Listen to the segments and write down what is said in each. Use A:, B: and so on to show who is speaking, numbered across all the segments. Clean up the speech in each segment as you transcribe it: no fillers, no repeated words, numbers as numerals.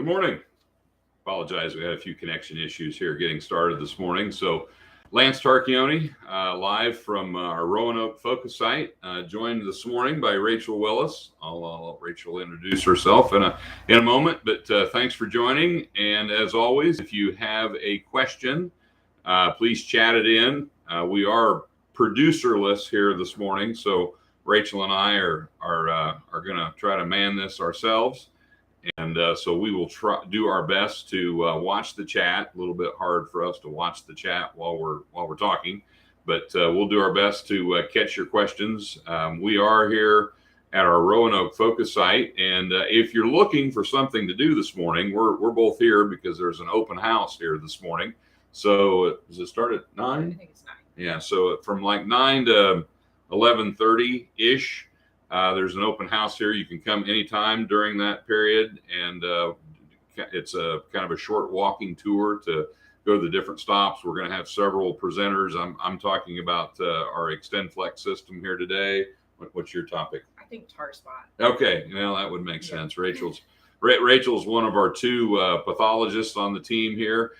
A: Good morning. Apologize, we had a few connection issues here getting started this morning. So Lance Tarchioni, live from our Roanoke focus site, joined this morning by Rachel Willis. I'll let Rachel introduce herself in a moment, but thanks for joining. And as always, if you have a question, please chat it in. We are producerless here this morning, so Rachel and I are going to try to man this ourselves. And so we will do our best to watch the chat. A little bit hard for us to watch the chat while we're talking, but we'll do our best to catch your questions. We are here at our Roanoke focus site, and if you're looking for something to do this morning, we're both here because there's an open house here this morning. So does it start at 9?
B: I think it's 9.
A: Yeah, so from like 9 to 11:30 ish. There's an open house here. You can come anytime during that period, and it's a kind of a short walking tour to go to the different stops. We're going to have several presenters. I'm talking about our XtendFlex system here today. What's your topic?
B: I think tar spot.
A: Okay, well that would make sense. Rachel's one of our two pathologists on the team here.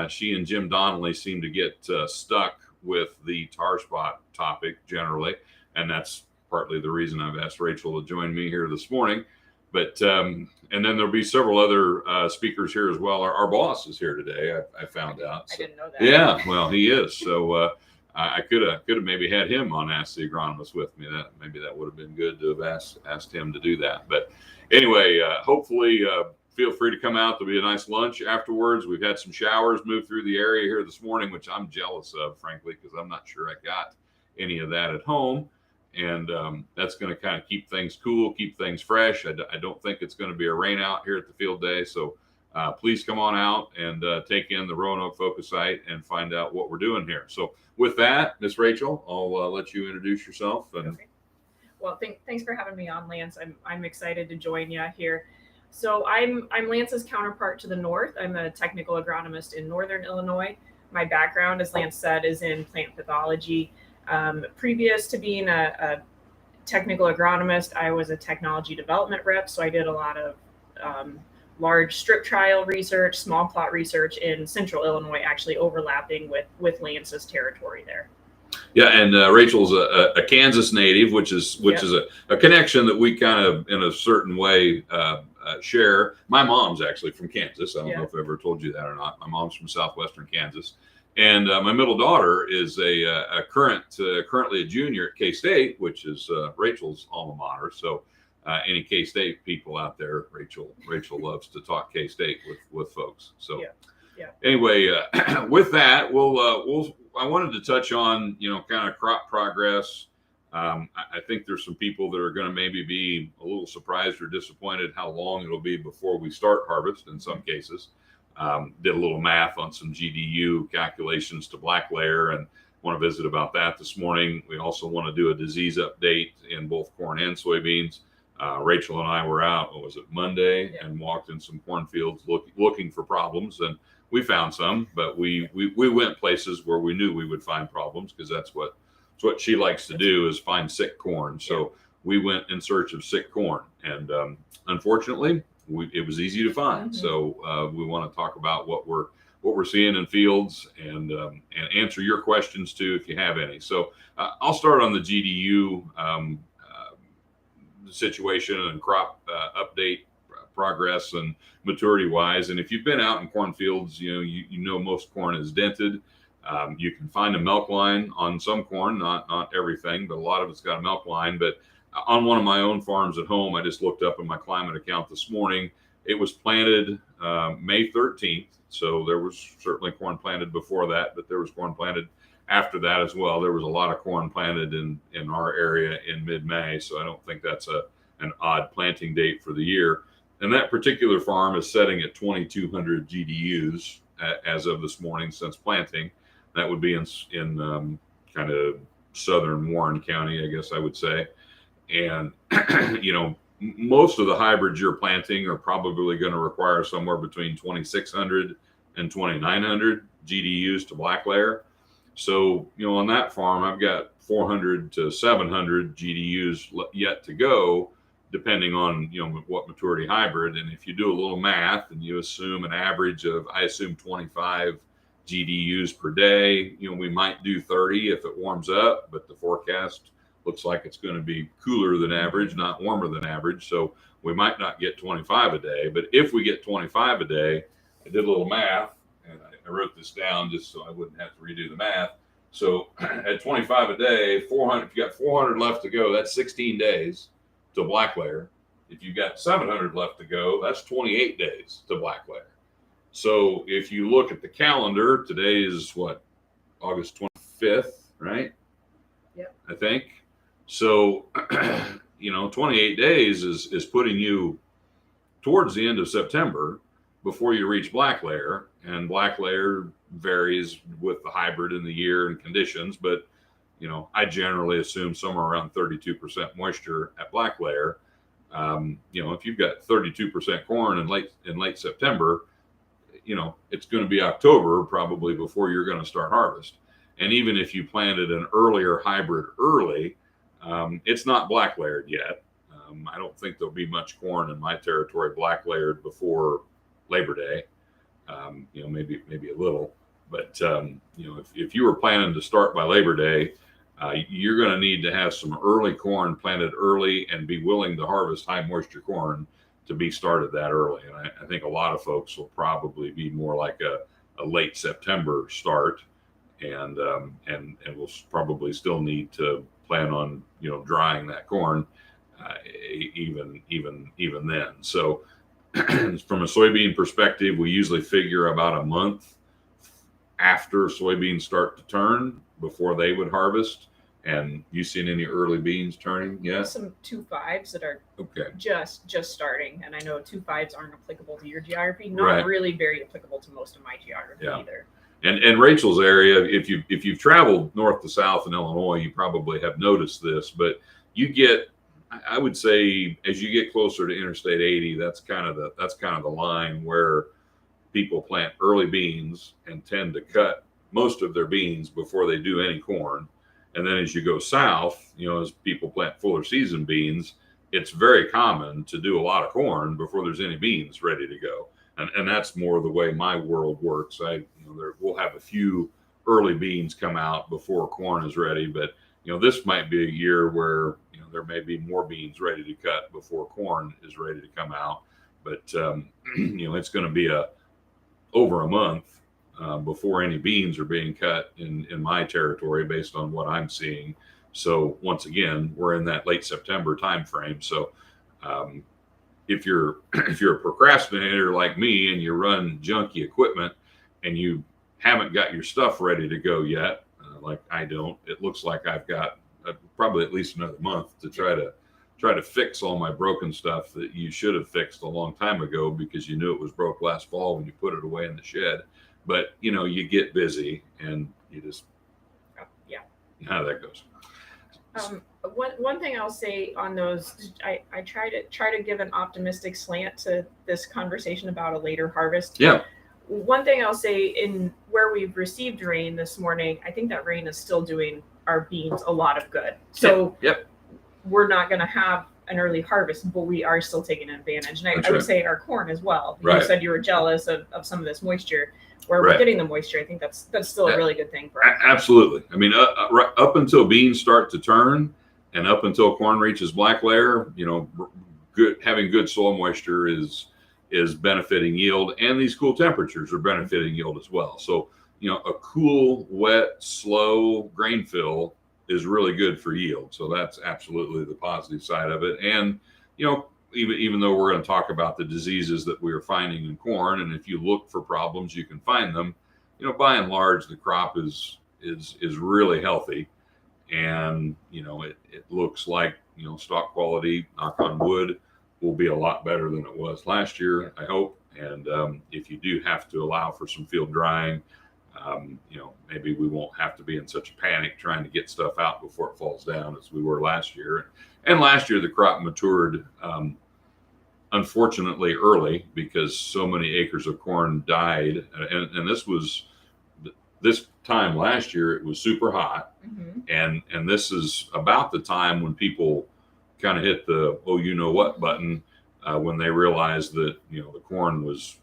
A: She and Jim Donnelly seem to get stuck with the tar spot topic generally, and that's partly the reason I've asked Rachel to join me here this morning. But and then there'll be several other speakers here as well. Our boss is here today. I found out.
B: I didn't know that.
A: Yeah, well, he is. So I could have maybe had him on Ask the Agronomist with me. That would have been good to have asked him to do that. But anyway, hopefully feel free to come out. There'll be a nice lunch afterwards. We've had some showers move through the area here this morning, which I'm jealous of, frankly, because I'm not sure I got any of that at home. And that's going to kind of keep things cool, keep things fresh. I don't think it's going to be a rain out here at the field day. So please come on out and take in the Roanoke focus site and find out what we're doing here. So with that, Miss Rachel, I'll let you introduce yourself. And
B: okay. Well, thanks for having me on, Lance. I'm excited to join you here. So I'm Lance's counterpart to the north. I'm a technical agronomist in northern Illinois. My background, as Lance said, is in plant pathology. Previous to being a technical agronomist, I was a technology development rep. So I did a lot of large strip trial research, small plot research in central Illinois, actually overlapping with Lance's territory there.
A: Yeah, and Rachel's a Kansas native, which is a connection that we kind of, in a certain way, share. My mom's actually from Kansas. I don't know if I ever told you that or not. My mom's from southwestern Kansas. And my middle daughter is currently a junior at K-State, which is Rachel's alma mater. So any K-State people out there, Rachel loves to talk K-State with folks. So anyway, with that, I wanted to touch on kind of crop progress. I think there's some people that are going to maybe be a little surprised or disappointed how long it'll be before we start harvest in some cases. Did a little math on some GDU calculations to black layer and want to visit about that this morning. We also want to do a disease update in both corn and soybeans. Rachel and I were out, Monday, and walked in some cornfields looking for problems, and we found some, but we went places where we knew we would find problems because that's what she likes to do, is find sick corn. So we went in search of sick corn, and unfortunately, it was easy to find. Mm-hmm. So we want to talk about what we're seeing in fields and answer your questions too if you have any. So I'll start on the GDU situation and crop update progress and maturity wise. And if you've been out in cornfields, you know most corn is dented. You can find a milk line on some corn, not everything, but a lot of it's got a milk line. But on one of my own farms at home, I just looked up in my climate account this morning. It was planted May 13th. So there was certainly corn planted before that, but there was corn planted after that as well. There was a lot of corn planted in our area in mid-May. So I don't think that's an odd planting date for the year. And that particular farm is setting at 2,200 GDUs as of this morning since planting. That would be in kind of southern Warren County, I guess I would say. And, most of the hybrids you're planting are probably going to require somewhere between 2,600 and 2,900 GDUs to black layer. So, on that farm, I've got 400 to 700 GDUs yet to go depending on, what maturity hybrid. And if you do a little math and you assume an average of, I assume 25 GDUs per day, we might do 30 if it warms up, but the forecast looks like it's going to be cooler than average, not warmer than average. So we might not get 25 a day, but if we get 25 a day, I did a little math and I wrote this down just so I wouldn't have to redo the math. So at 25 a day, 400, if you got 400 left to go, that's 16 days to black layer. If you've got 700 left to go, that's 28 days to black layer. So if you look at the calendar, today is what, August 25th, right?
B: Yep.
A: I think. So, 28 days is putting you towards the end of September before you reach black layer. And black layer varies with the hybrid in the year and conditions, but I generally assume somewhere around 32% moisture at black layer. If you've got 32% corn in late September, it's going to be October probably before you're going to start harvest. And even if you planted an earlier hybrid early, it's not black layered yet. I don't think there'll be much corn in my territory black layered before Labor Day. Maybe a little, but if you were planning to start by Labor Day, you're going to need to have some early corn planted early and be willing to harvest high moisture corn to be started that early. And I think a lot of folks will probably be more like a late September start, and we'll probably still need to plan on drying that corn even then. So from a soybean perspective, we usually figure about a month after soybeans start to turn before they would harvest. And you seen any early beans turning? Yes.
B: Some 2.5s that are
A: okay.
B: just starting, and I know 2.5s aren't applicable to your geography. Not really very applicable to most of my geography either.
A: And Rachel's area, if you've traveled north to south in Illinois, you probably have noticed this, but you get, I would say, as you get closer to Interstate 80, that's kind of the line where people plant early beans and tend to cut most of their beans before they do any corn. And then as you go south, as people plant fuller season beans, it's very common to do a lot of corn before there's any beans ready to go. And that's more the way my world works. We'll have a few early beans come out before corn is ready, but this might be a year where there may be more beans ready to cut before corn is ready to come out. But it's going to be over a month before any beans are being cut in my territory based on what I'm seeing. So once again, we're in that late September timeframe. So if you're a procrastinator like me and you run junky equipment and you haven't got your stuff ready to go yet, like I don't, it looks like I've got probably at least another month to try to fix all my broken stuff that you should have fixed a long time ago because you knew it was broke last fall when you put it away in the shed. But you get busy and you just how that goes.
B: One thing I'll say on those, I try to give an optimistic slant to this conversation about a later harvest.
A: Yeah.
B: One thing I'll say, in where we've received rain this morning, I think that rain is still doing our beans a lot of good. So we're not going to have an early harvest, but we are still taking advantage. And I would say our corn as well. You said you were jealous of some of this moisture. Where we're getting the moisture, I think that's still a really good thing for us. Absolutely.
A: I mean, up until beans start to turn and up until corn reaches black layer, having good soil moisture is benefiting yield, and these cool temperatures are benefiting yield as well. So, a cool, wet, slow grain fill is really good for yield. So that's absolutely the positive side of it. And, even though we're going to talk about the diseases that we are finding in corn, and if you look for problems, you can find them. By and large, the crop is really healthy, and it looks like stock quality, knock on wood, will be a lot better than it was last year, I hope. And if you do have to allow for some field drying, maybe we won't have to be in such a panic trying to get stuff out before it falls down as we were last year. And last year the crop matured unfortunately early because so many acres of corn died. And this time last year it was super hot. And this is about the time when people kind of hit the you know what button when they realized that the corn was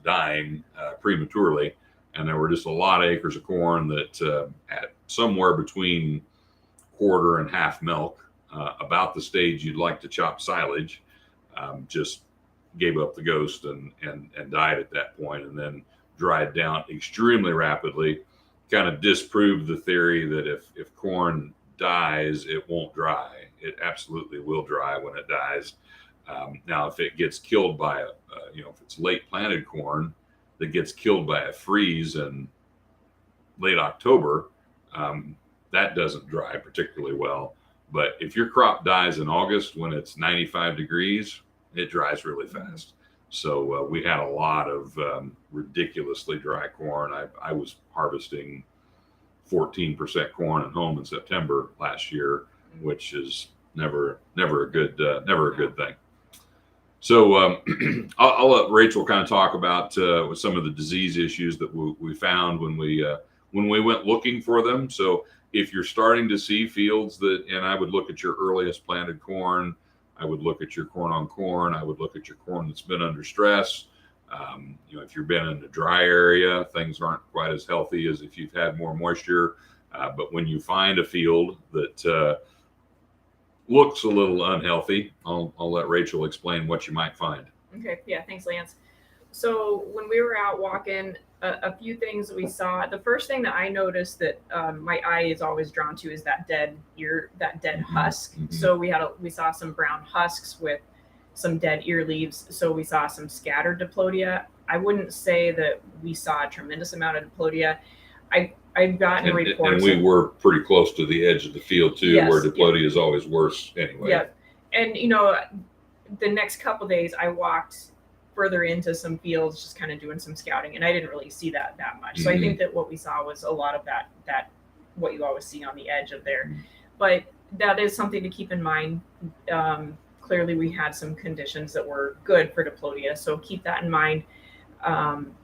A: dying prematurely, and there were just a lot of acres of corn that at somewhere between quarter and half milk, about the stage you'd like to chop silage, just gave up the ghost and died at that point, and then dried down extremely rapidly. Kind of disproved the theory that if corn dies, it won't dry. It absolutely will dry when it dies. Now, if it gets killed by if it's late planted corn that gets killed by a freeze in late October, that doesn't dry particularly well. But if your crop dies in August when it's 95 degrees, it dries really fast. So we had a lot of ridiculously dry corn. I was harvesting 14% corn at home in September last year, which is never a good thing. So I'll let Rachel kind of talk about some of the disease issues that we found when we went looking for them. So if you're starting to see fields and I would look at your earliest planted corn, I would look at your corn on corn, I would look at your corn that's been under stress. If you've been in a dry area, things aren't quite as healthy as if you've had more moisture. But when you find a field that looks a little unhealthy, I'll let Rachel explain what you might find.
B: Okay. Yeah. Thanks, Lance. So when we were out walking, a few things that we saw. The first thing that I noticed that my eye is always drawn to is that dead husk.
A: Mm-hmm.
B: So we saw some brown husks with some dead ear leaves. So we saw some scattered diplodia. I wouldn't say that we saw a tremendous amount of diplodia. I've gotten reports.
A: And we were pretty close to the edge of the field too,
B: yes,
A: where diplodia is always worse anyway.
B: Yeah. And the next couple of days I walked further into some fields, just kind of doing some scouting, and I didn't really see that much. So I think that what we saw was a lot of that what you always see on the edge of there. But that is something to keep in mind. Clearly we had some conditions that were good for diplodia, so keep that in mind.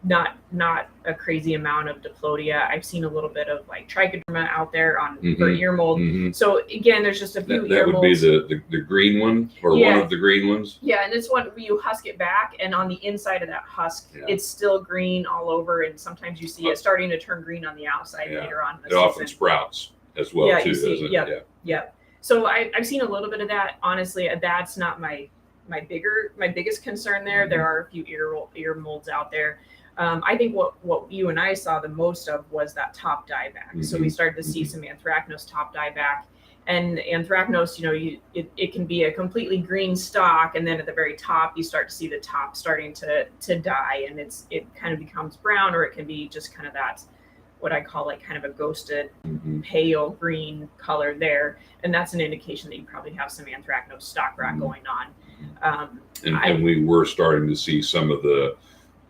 B: Not a crazy amount of diplodia. I've seen a little bit of like trichoderma out there for ear mold. So again, there's just a few
A: that
B: ear
A: would
B: molds.
A: be the green one, or one of the green ones.
B: Yeah, and it's one where you husk it back, and on the inside of that husk, it's still green all over, and sometimes you see it starting to turn green on the outside later on in the
A: season. Often sprouts as well too, doesn't it?
B: Yeah. So I've seen a little bit of that. Honestly, that's not my biggest concern there. There are a few ear molds out there. I think what you and I saw the most of was that top dieback. So we started to see some anthracnose top dieback, and anthracnose, it can be a completely green stalk, and then at the very top you start to see the top starting to die, and it kind of becomes brown, or it can be just kind of that, what I call like kind of a ghosted pale green color there, and that's an indication that you probably have some anthracnose stalk rot going on.
A: And we were starting to see some of the,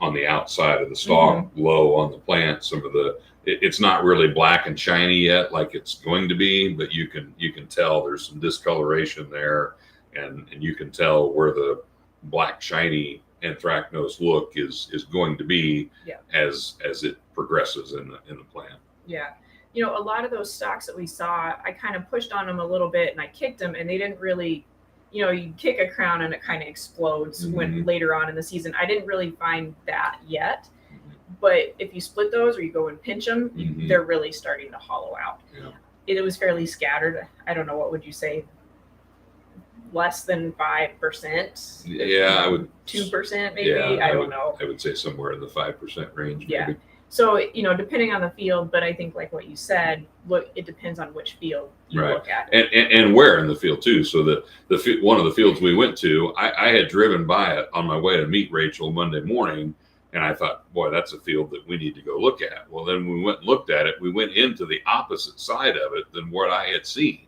A: on the outside of the stalk, low on the plant, some of the, it's not really black and shiny yet like it's going to be, but you can tell there's some discoloration there, and you can tell where the black shiny anthracnose look is going to be as it progresses in the plant. Yeah.
B: A lot of those stalks that we saw, I kind of pushed on them a little bit and I kicked them, and they didn't really, you kick a crown and it kind of explodes when later on in the season. I didn't really find that yet, but if you split those or you go and pinch them, they're really starting to hollow out. Yeah. It was fairly scattered. I don't know, what would you say? Less than 5%?
A: Yeah, I would.
B: 2% maybe?
A: Yeah,
B: I don't know.
A: I would say somewhere in the 5% range.
B: Yeah.
A: Maybe.
B: So, depending on the field, but I think like what you said, it depends on which field you look at.
A: And where in the field too. So one of the fields we went to, I had driven by it on my way to meet Rachel Monday morning, and I thought, boy, that's a field that we need to go look at. Well, then we went and looked at it. We went into the opposite side of it than what I had seen.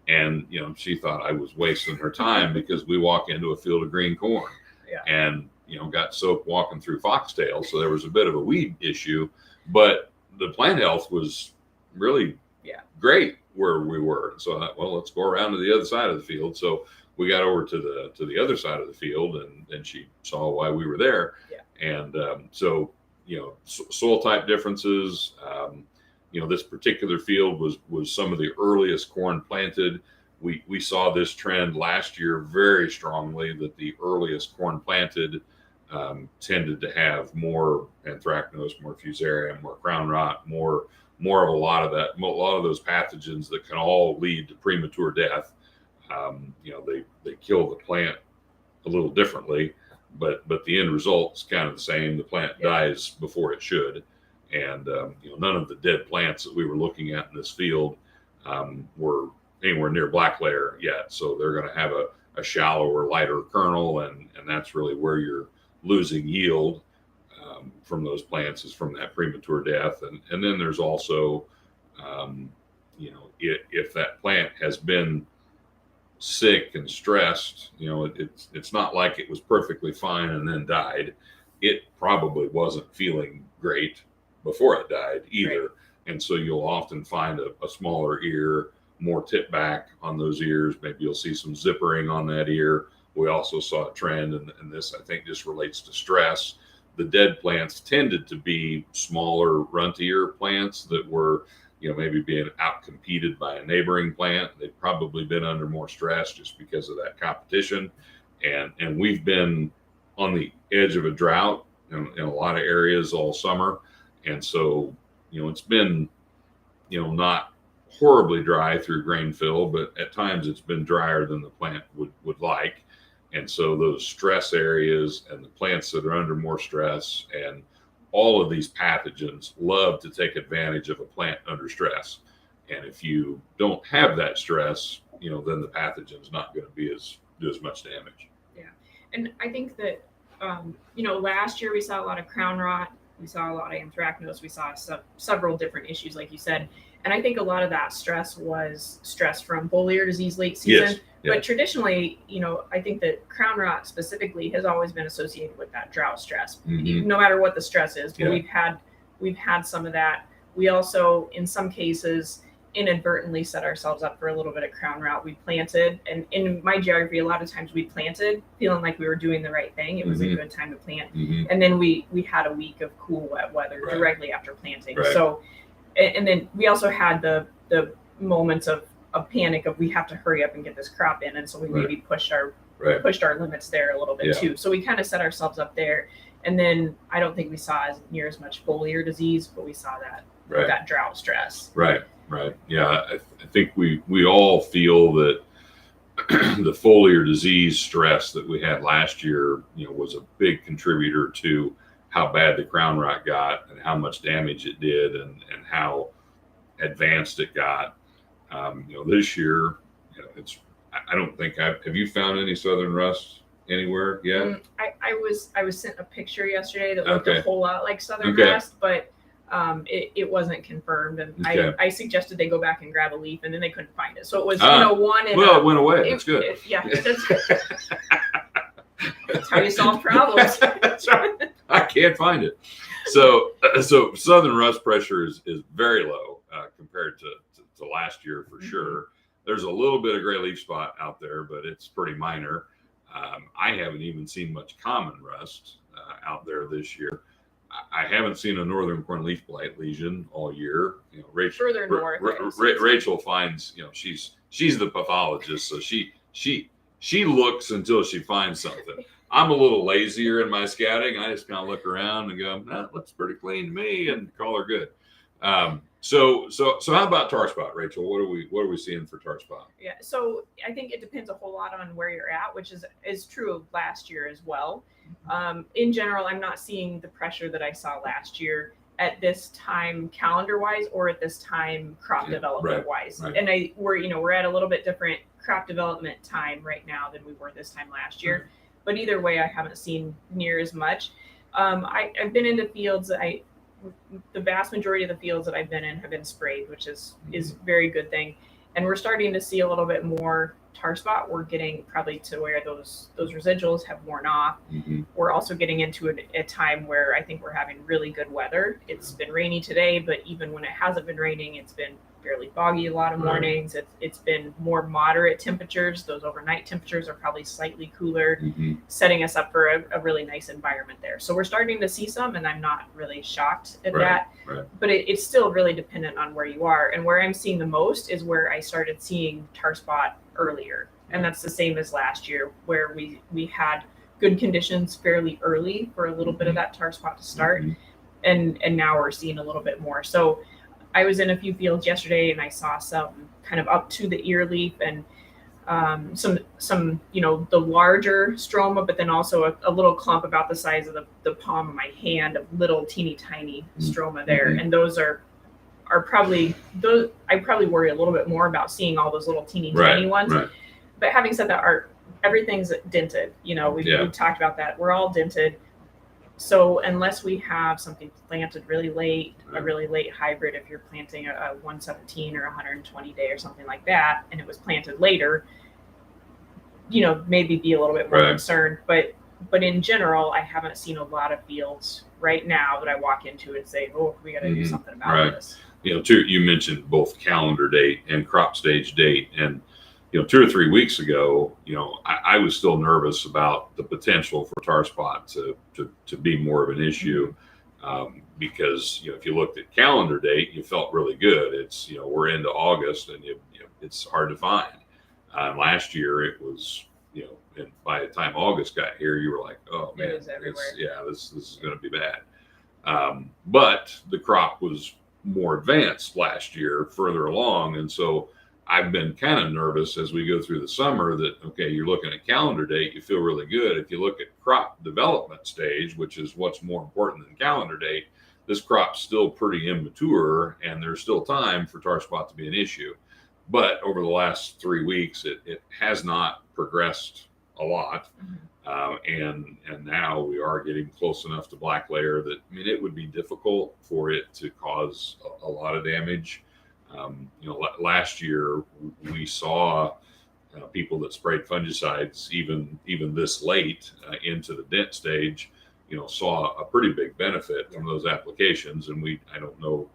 A: And, she thought I was wasting her time because we walk into a field of green corn. Yeah. And, got soaked walking through foxtail. So there was a bit of a weed issue, but the plant health was really great where we were. So I thought, well, let's go around to the other side of the field. So we got over to the other side of the field, and she saw why we were there. Yeah. And so, soil type differences, this particular field was some of the earliest corn planted. we saw this trend last year very strongly, that the earliest corn planted tended to have more anthracnose, more fusarium, more crown rot, more of a lot of those pathogens that can all lead to premature death. They kill the plant a little differently, but the end result is kind of the same. The plant dies before it should, and none of the dead plants that we were looking at in this field were anywhere near black layer yet. So they're going to have a shallower, lighter kernel, and that's really where you're losing yield from those plants, is from that premature death. And then there's also, if that plant has been sick and stressed, it's not like it was perfectly fine and then died. It probably wasn't feeling great before it died either. Right. And so you'll often find a smaller ear, more tip back on those ears. Maybe you'll see some zippering on that ear. We also saw a trend, and this I think just relates to stress. The dead plants tended to be smaller, runtier plants that were, maybe being outcompeted by a neighboring plant. They've probably been under more stress just because of that competition. And we've been on the edge of a drought in a lot of areas all summer. And so, it's been, not horribly dry through grain fill, but at times it's been drier than the plant would like. And so those stress areas and the plants that are under more stress and all of these pathogens love to take advantage of a plant under stress. And if you don't have that stress, then the pathogen's not going to do as much damage.
B: Yeah. And I think that, last year we saw a lot of crown rot. We saw a lot of anthracnose. We saw several different issues, like you said. And I think a lot of that stress was stress from foliar disease late season. Yes. Yeah. But traditionally, I think that crown rot specifically has always been associated with that drought stress, no matter what the stress is. But we've had some of that. We also, in some cases, inadvertently set ourselves up for a little bit of crown rot. We planted, and in my geography, a lot of times we planted feeling like we were doing the right thing. It was a good time to plant. And then we had a week of cool, wet weather directly after planting. Right. So, and then we also had the moments of panic of we have to hurry up and get this crop in. And so we maybe pushed our limits there a little bit too. So we kind of set ourselves up there. And then I don't think we saw near as much foliar disease, but we saw that drought stress.
A: Right. Yeah. I think we all feel that the foliar disease stress that we had last year, was a big contributor to how bad the crown rot got and how much damage it did and how advanced it got. This year, I don't think have you found any southern rust anywhere yet?
B: I was sent a picture yesterday that looked a whole lot like southern rust, but it wasn't confirmed. And I suggested they go back and grab a leaf, and then they couldn't find it. So it was, one.
A: Well, it went away. That's good.
B: That's how you solve problems.
A: That's right. I can't find it. So southern rust pressure is very low compared to last year for sure. There's a little bit of gray leaf spot out there, but it's pretty minor. I haven't even seen much common rust out there this year. I haven't seen a northern corn leaf blight lesion all year. Rachel,
B: further north.
A: Rachel finds, she's the pathologist, so she looks until she finds something. I'm a little lazier in my scouting. I just kind of look around and go, that looks pretty clean to me, and call her good. So how about tar spot, Rachel? What are we seeing for tar spot?
B: Yeah, so I think it depends a whole lot on where you're at, which is true of last year as well. In general, I'm not seeing the pressure that I saw last year at this time calendar-wise or at this time crop development-wise. Right. And we're at a little bit different crop development time right now than we were this time last year. Right. But either way, I haven't seen near as much. I've been into fields the vast majority of the fields that I've been in have been sprayed, which is a very good thing. And we're starting to see a little bit more tar spot. We're getting probably to where those residuals have worn off. We're also getting into a time where I think we're having really good weather. It's been rainy today, but even when it hasn't been raining, it's been fairly foggy a lot of mornings. It's been more moderate temperatures. Those overnight temperatures are probably slightly cooler, setting us up for a really nice environment there. So we're starting to see some, and I'm not really shocked at that. But it's still really dependent on where you are. And where I'm seeing the most is where I started seeing tar spot earlier. And that's the same as last year, where we had good conditions fairly early for a little bit of that tar spot to start. And now we're seeing a little bit more. So I was in a few fields yesterday and I saw some kind of up to the ear leaf and some the larger stroma, but then also a little clump about the size of the palm of my hand of little teeny tiny stroma there. And those are probably those. I probably worry a little bit more about seeing all those little teeny tiny ones. But having said that, everything's dented. We've talked about that. We're all dented. So unless we have something planted really late, a really late hybrid, if you're planting a 117 or 120 day or something like that, and it was planted later, maybe be a little bit more concerned. But in general, I haven't seen a lot of fields right now that I walk into and say, oh, we got to do something about this.
A: You mentioned both calendar date and crop stage date. And 2 or 3 weeks ago, I was still nervous about the potential for tar spot to be more of an issue, because if you looked at calendar date, you felt really good. It's we're into August and it's hard to find. Last year it was and by the time August got here, you were like, oh man, this is going to be bad. But the crop was more advanced last year, further along, and so I've been kind of nervous as we go through the summer that, okay, you're looking at calendar date, you feel really good. If you look at crop development stage, which is what's more important than calendar date, this crop's still pretty immature and there's still time for tar spot to be an issue. But over the last 3 weeks, it has not progressed a lot. And now we are getting close enough to black layer that, it would be difficult for it to cause a lot of damage. Last year we saw people that sprayed fungicides even this late into the dent stage, saw a pretty big benefit from those applications. And I don't know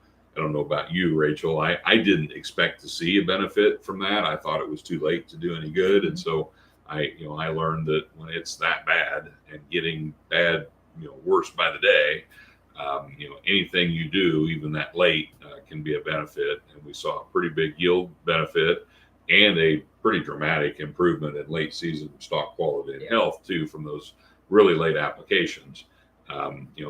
A: about you, Rachel. I didn't expect to see a benefit from that. I thought it was too late to do any good. And so I learned that when it's that bad and getting bad, worse by the day, anything you do, even that late, can be a benefit. And we saw a pretty big yield benefit and a pretty dramatic improvement in late season stalk quality and health too from those really late applications.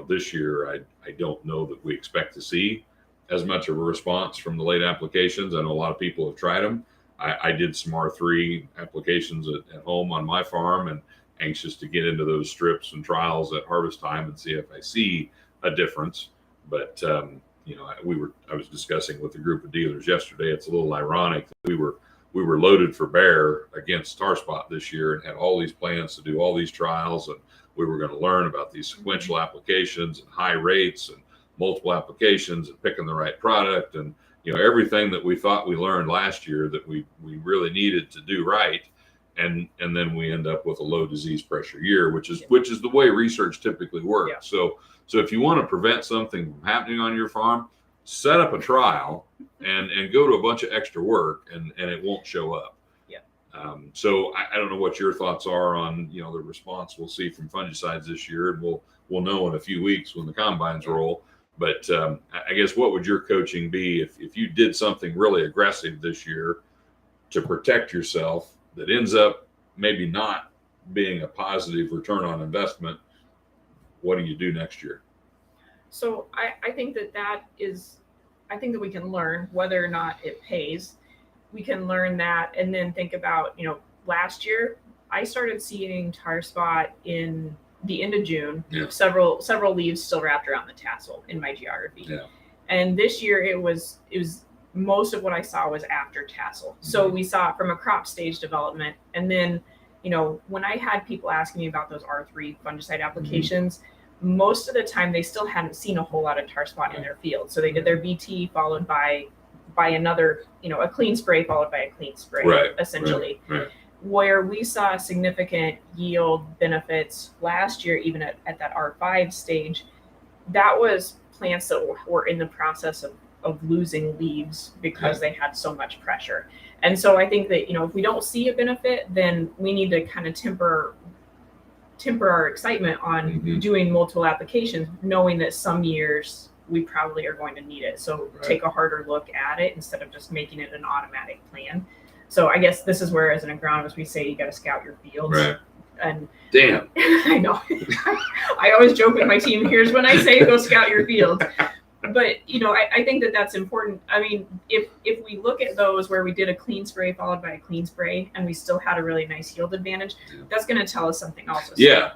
A: This year, I don't know that we expect to see as much of a response from the late applications. I know a lot of people have tried them. I did some R3 applications at home on my farm and anxious to get into those strips and trials at harvest time and see if I see a difference. But I was discussing with a group of dealers yesterday. It's a little ironic that we were loaded for bear against tar spot this year and had all these plans to do all these trials, and we were going to learn about these sequential applications and high rates and multiple applications and picking the right product and everything that we thought we learned last year that we really needed to do right. And then we end up with a low disease pressure year, which is the way research typically works. So if you want to prevent something from happening on your farm, set up a trial and go to a bunch of extra work and it won't show up. So I don't know what your thoughts are on the response we'll see from fungicides this year, and we'll know in a few weeks when the combines roll. But I guess what would your coaching be if you did something really aggressive this year to protect yourself that ends up maybe not being a positive return on investment? What do you do next year?
B: So I think that we can learn whether or not it pays. We can learn that and then think about, last year I started seeing tar spot in the end of June, several leaves still wrapped around the tassel in my geography. And this year it was most of what I saw was after tassel. So we saw it from a crop stage development. And then, when I had people asking me about those R3 fungicide applications, most of the time they still hadn't seen a whole lot of tar spot in their field. So they did their BT followed by another, a clean spray followed by a clean spray, essentially. Where we saw significant yield benefits last year, even at that R5 stage, that was plants that were in the process of losing leaves because they had so much pressure. And so I think that, if we don't see a benefit, then we need to kind of temper our excitement on doing multiple applications, knowing that some years we probably are going to need it. So take a harder look at it instead of just making it an automatic plan. So I guess this is where, as an agronomist, we say you got to scout your fields.
A: Right.
B: And
A: damn,
B: I know. I always joke with my team, here's when I say go scout your fields. But, I think that that's important. I mean, if we look at those where we did a clean spray followed by a clean spray and we still had a really nice yield advantage, that's going to tell us something also. So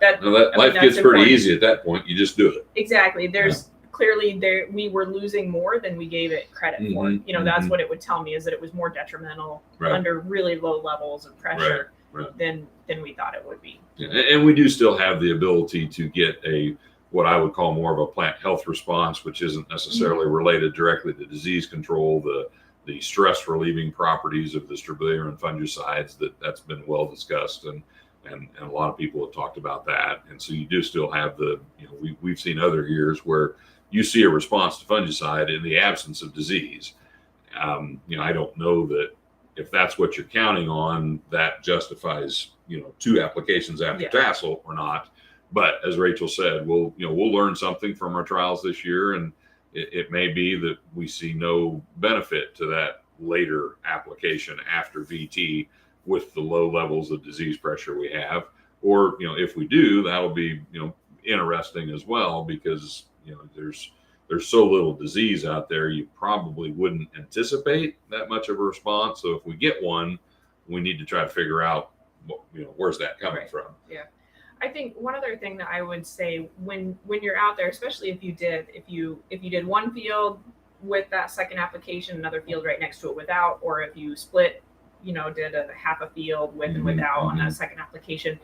A: life gets pretty easy at that point. You just do it.
B: Exactly. There's clearly we were losing more than we gave it credit for. That's what it would tell me, is that it was more detrimental under really low levels of pressure than we thought it would be.
A: Yeah. And we do still have the ability to get what I would call more of a plant health response, which isn't necessarily related directly to disease control, the stress relieving properties of the strobilurin and fungicides. That's been well discussed, and a lot of people have talked about that. And so you do still have we've seen other years where you see a response to fungicide in the absence of disease. I don't know that if that's what you're counting on, that justifies 2 applications after tassel or not. But as Rachel said, we'll learn something from our trials this year, and it may be that we see no benefit to that later application after VT with the low levels of disease pressure we have. Or if we do, that'll be interesting as well, because there's so little disease out there, you probably wouldn't anticipate that much of a response. So if we get one, we need to try to figure out where's that coming from.
B: Yeah. I think one other thing that I would say when you're out there, especially if you did one field with that second application, another field right next to it without, or if you split, did a half a field with and without on that second application.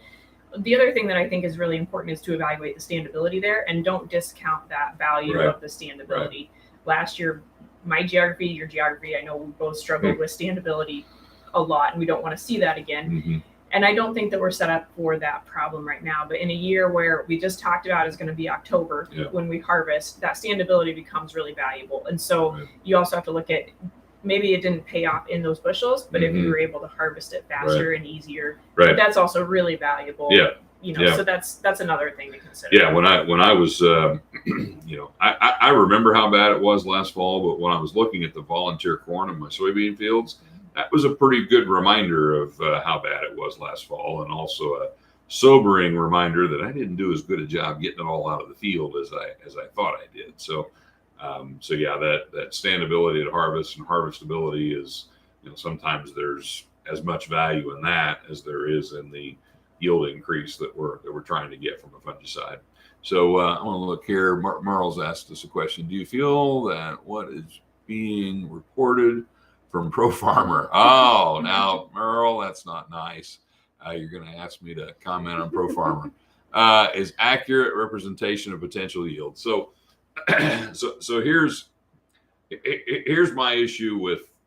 B: The other thing that I think is really important is to evaluate the standability there, and don't discount that value of the standability. Last year, my geography, your geography, I know we both struggled with standability a lot, and we don't want to see that again. And I don't think that we're set up for that problem right now. But in a year where we just talked about is going to be October when we harvest, that standability becomes really valuable. And so you also have to look at, maybe it didn't pay off in those bushels, but if you were able to harvest it faster and easier, that's also really valuable. So that's another thing to consider.
A: Yeah, when I was, I remember how bad it was last fall, but when I was looking at the volunteer corn in my soybean fields, that was a pretty good reminder of how bad it was last fall, and also a sobering reminder that I didn't do as good a job getting it all out of the field as I thought I did. So that standability at harvest and harvestability is, sometimes there's as much value in that as there is in the yield increase that we're trying to get from a fungicide. So I want to look here. Merle's asked us a question. Do you feel that what is being reported from Pro Farmer? Oh, now Merle, that's not nice. You're going to ask me to comment on Pro Farmer. Is accurate representation of potential yield. So here's my issue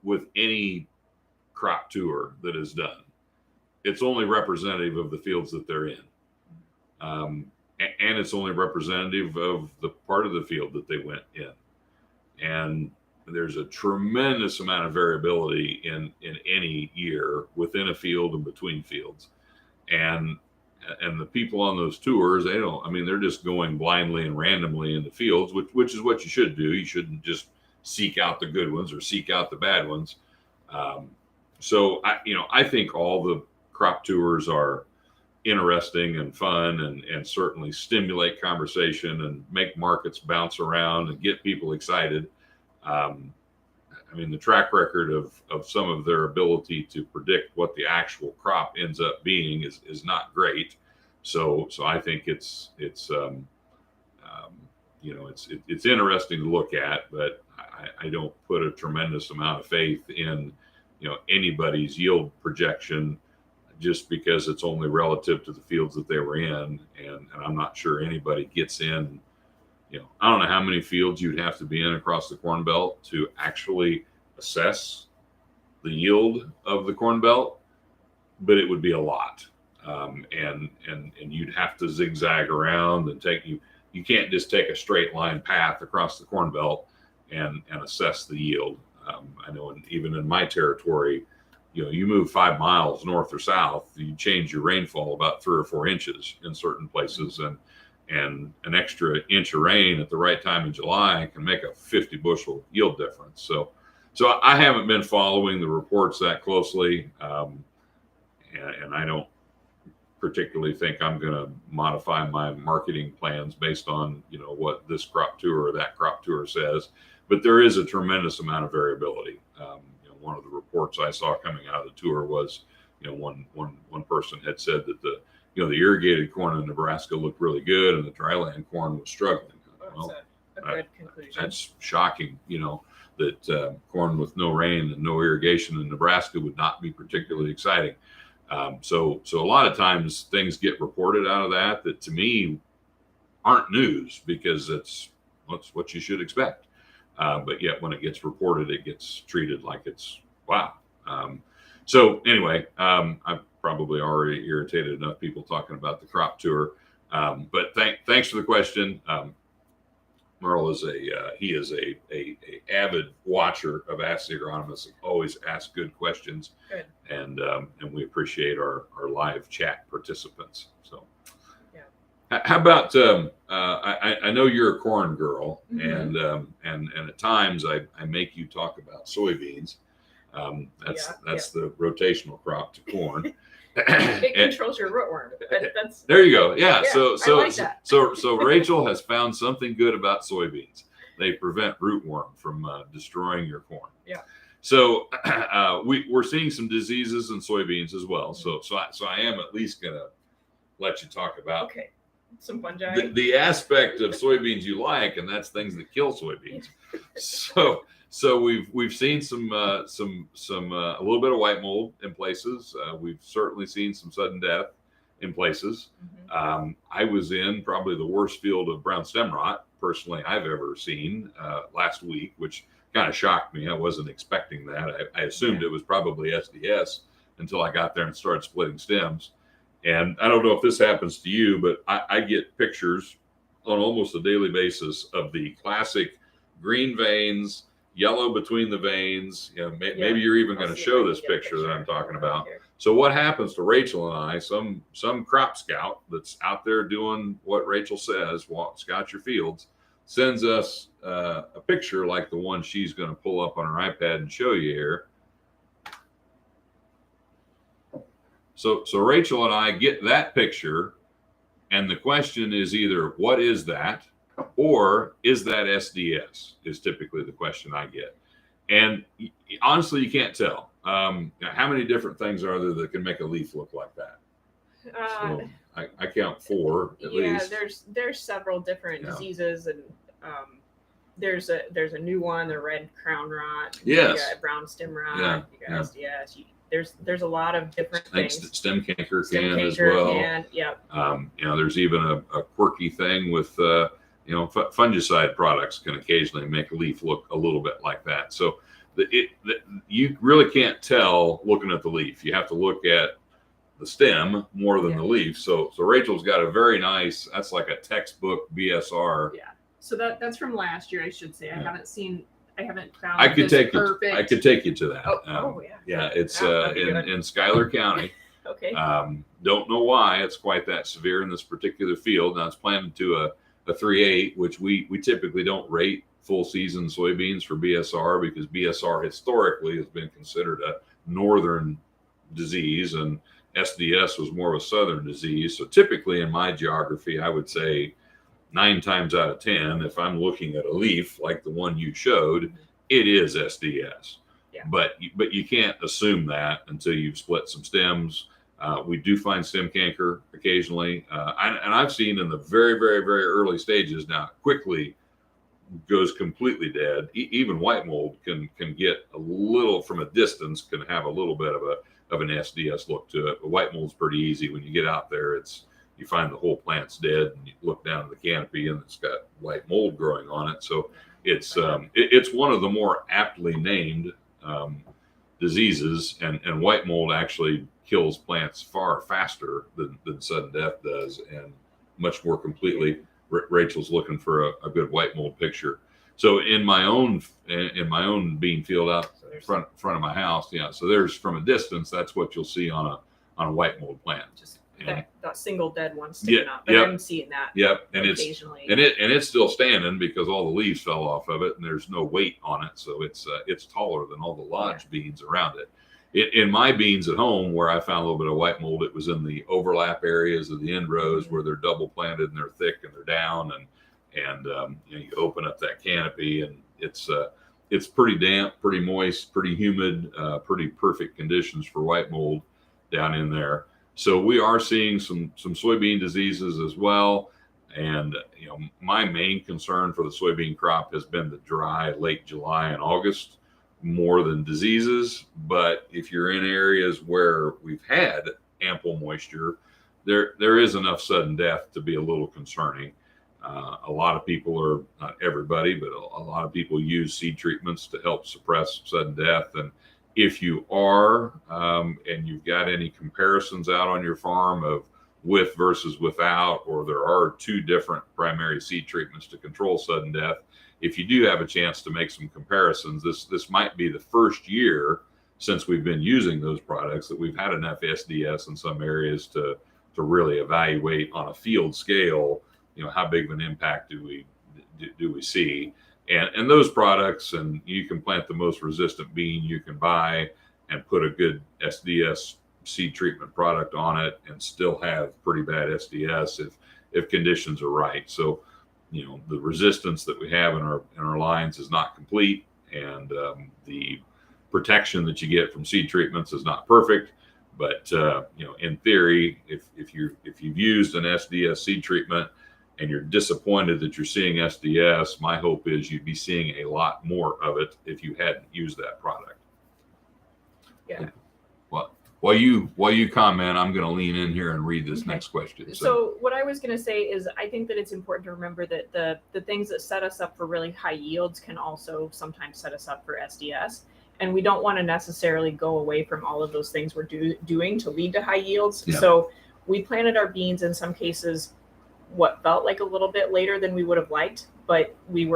A: with any crop tour that is done. It's only representative of the fields that they're in, and it's only representative of the part of the field that they went in, and there's a tremendous amount of variability in any year within a field and between fields. And the people on those tours, they're just going blindly and randomly in the fields, which is what you should do. You shouldn't just seek out the good ones or seek out the bad ones. So I think all the crop tours are interesting and fun and certainly stimulate conversation and make markets bounce around and get people excited. The track record of some of their ability to predict what the actual crop ends up being is not great. So I think it's interesting to look at, but I don't put a tremendous amount of faith in anybody's yield projection just because it's only relative to the fields that they were in, and I'm not sure anybody gets in. I don't know how many fields you'd have to be in across the Corn Belt to actually assess the yield of the Corn Belt, but it would be a lot. And you'd have to zigzag around and you can't just take a straight line path across the Corn Belt and assess the yield. I know even in my territory, you move 5 miles north or south, you change your rainfall about 3 or 4 inches in certain places, and an extra inch of rain at the right time in July can make a 50 bushel yield difference. So I haven't been following the reports that closely, and I don't particularly think I'm going to modify my marketing plans based on what this crop tour or that crop tour says. But there is a tremendous amount of variability. One of the reports I saw coming out of the tour was, one person had said that the irrigated corn in Nebraska looked really good and the dryland corn was struggling.
B: Well, that's a good conclusion.
A: That's shocking, that corn with no rain and no irrigation in Nebraska would not be particularly exciting. So a lot of times things get reported out of that to me aren't news, because that's what you should expect. But yet when it gets reported, it gets treated like it's wow. So anyway, I've probably already irritated enough people talking about the crop tour. But thanks for the question. Merle is a avid watcher of Ask the Agronomist, and always asks good questions.
B: Good.
A: And we appreciate our live chat participants. So yeah. How about I know you're a corn girl, mm-hmm. and at times I make you talk about soybeans. That's the rotational crop to corn.
B: It controls your rootworm. That's
A: there you go. Yeah.
B: I
A: So Rachel has found something good about soybeans. They prevent rootworm from destroying your corn.
B: Yeah.
A: So we're seeing some diseases in soybeans as well. So I am at least gonna let you talk about
B: some fungi.
A: The aspect of soybeans you like, and that's things that kill soybeans. So we've seen some a little bit of white mold in places. We've certainly seen some sudden death in places. Mm-hmm. I was in probably the worst field of brown stem rot personally I've ever seen last week, which kind of shocked me. I wasn't expecting that. I assumed it was probably SDS until I got there and started splitting stems. And I don't know if this happens to you, but I get pictures on almost a daily basis of the classic green veins, yellow between the veins. Maybe you're even going to show this picture that I'm talking about. So what happens to Rachel and I, some crop scout that's out there doing what Rachel says, scout your fields, sends us a picture like the one she's going to pull up on her iPad and show you here. So Rachel and I get that picture, and the question is either what is that, or is that SDS, is typically the question I get. And honestly, you can't tell. How many different things are there that can make a leaf look like that? So I count 4 at least.
B: Yeah, there's several different diseases, and there's a new one, the red crown rot.
A: Yes.
B: You got brown stem rot. You got SDS. There's a lot of different things.
A: Stem canker can as well.
B: Yep.
A: There's even a quirky thing with fungicide products can occasionally make a leaf look a little bit like that. So you really can't tell looking at the leaf. You have to look at the stem more than the leaf. So Rachel's got a very nice. That's like a textbook BSR.
B: Yeah. So that's from last year, I should say. I haven't found.
A: I could take you to that.
B: Yeah.
A: Yeah, it's in Schuyler County.
B: Okay.
A: Don't know why it's quite that severe in this particular field. Now it's planted to a 3.8, which we typically don't rate full season soybeans for BSR, because BSR historically has been considered a northern disease and SDS was more of a southern disease. So typically in my geography, I would say 9 times out of 10, if I'm looking at a leaf like the one you showed, it is SDS. Yeah. But you can't assume that until you've split some stems. We do find stem canker occasionally, and I've seen in the very, very, very early stages now quickly goes completely dead. Even white mold can get a little from a distance, can have a little bit of an SDS look to it. But white mold's pretty easy when you get out there. You find the whole plant's dead, and you look down at the canopy, and it's got white mold growing on it. So it's one of the more aptly named diseases, and white mold actually kills plants far faster than sudden death does, and much more completely. Rachel's looking for a good white mold picture. So in my own bean field out
B: So
A: front of my house, yeah. So there's, from a distance, that's what you'll see on a white mold plant.
B: just that single dead one sticking up. And I'm seeing that occasionally.
A: It's still standing because all the leaves fell off of it, and there's no weight on it, so it's taller than all the lodge beans around it. In my beans at home, where I found a little bit of white mold, it was in the overlap areas of the end rows where they're double planted and they're thick and they're down, and you open up that canopy and it's pretty damp, pretty moist, pretty humid, pretty perfect conditions for white mold down in there. So we are seeing some soybean diseases as well. And my main concern for the soybean crop has been the dry late July and August more than diseases. But if you're in areas where we've had ample moisture, there is enough sudden death to be a little concerning. A lot of people are, not everybody, but a lot of people use seed treatments to help suppress sudden death. And if you are, and you've got any comparisons out on your farm of with versus without, or there are two different primary seed treatments to control sudden death, if you do have a chance to make some comparisons, this might be the first year since we've been using those products that we've had enough SDS in some areas to really evaluate on a field scale, how big of an impact do we see. And those products, and you can plant the most resistant bean you can buy and put a good SDS seed treatment product on it and still have pretty bad SDS if conditions are right. So, the resistance that we have in our lines is not complete, and the protection that you get from seed treatments is not perfect. But in theory, if you've used an SDS seed treatment and you're disappointed that you're seeing SDS, my hope is you'd be seeing a lot more of it if you hadn't used that product.
B: Yeah.
A: Well, while you comment, I'm going to lean in here and read this next question.
B: So what I was going to say is, I think that it's important to remember that the things that set us up for really high yields can also sometimes set us up for SDS. And we don't want to necessarily go away from all of those things we're doing to lead to high yields. Yeah. So we planted our beans in some cases what felt like a little bit later than we would have liked, but we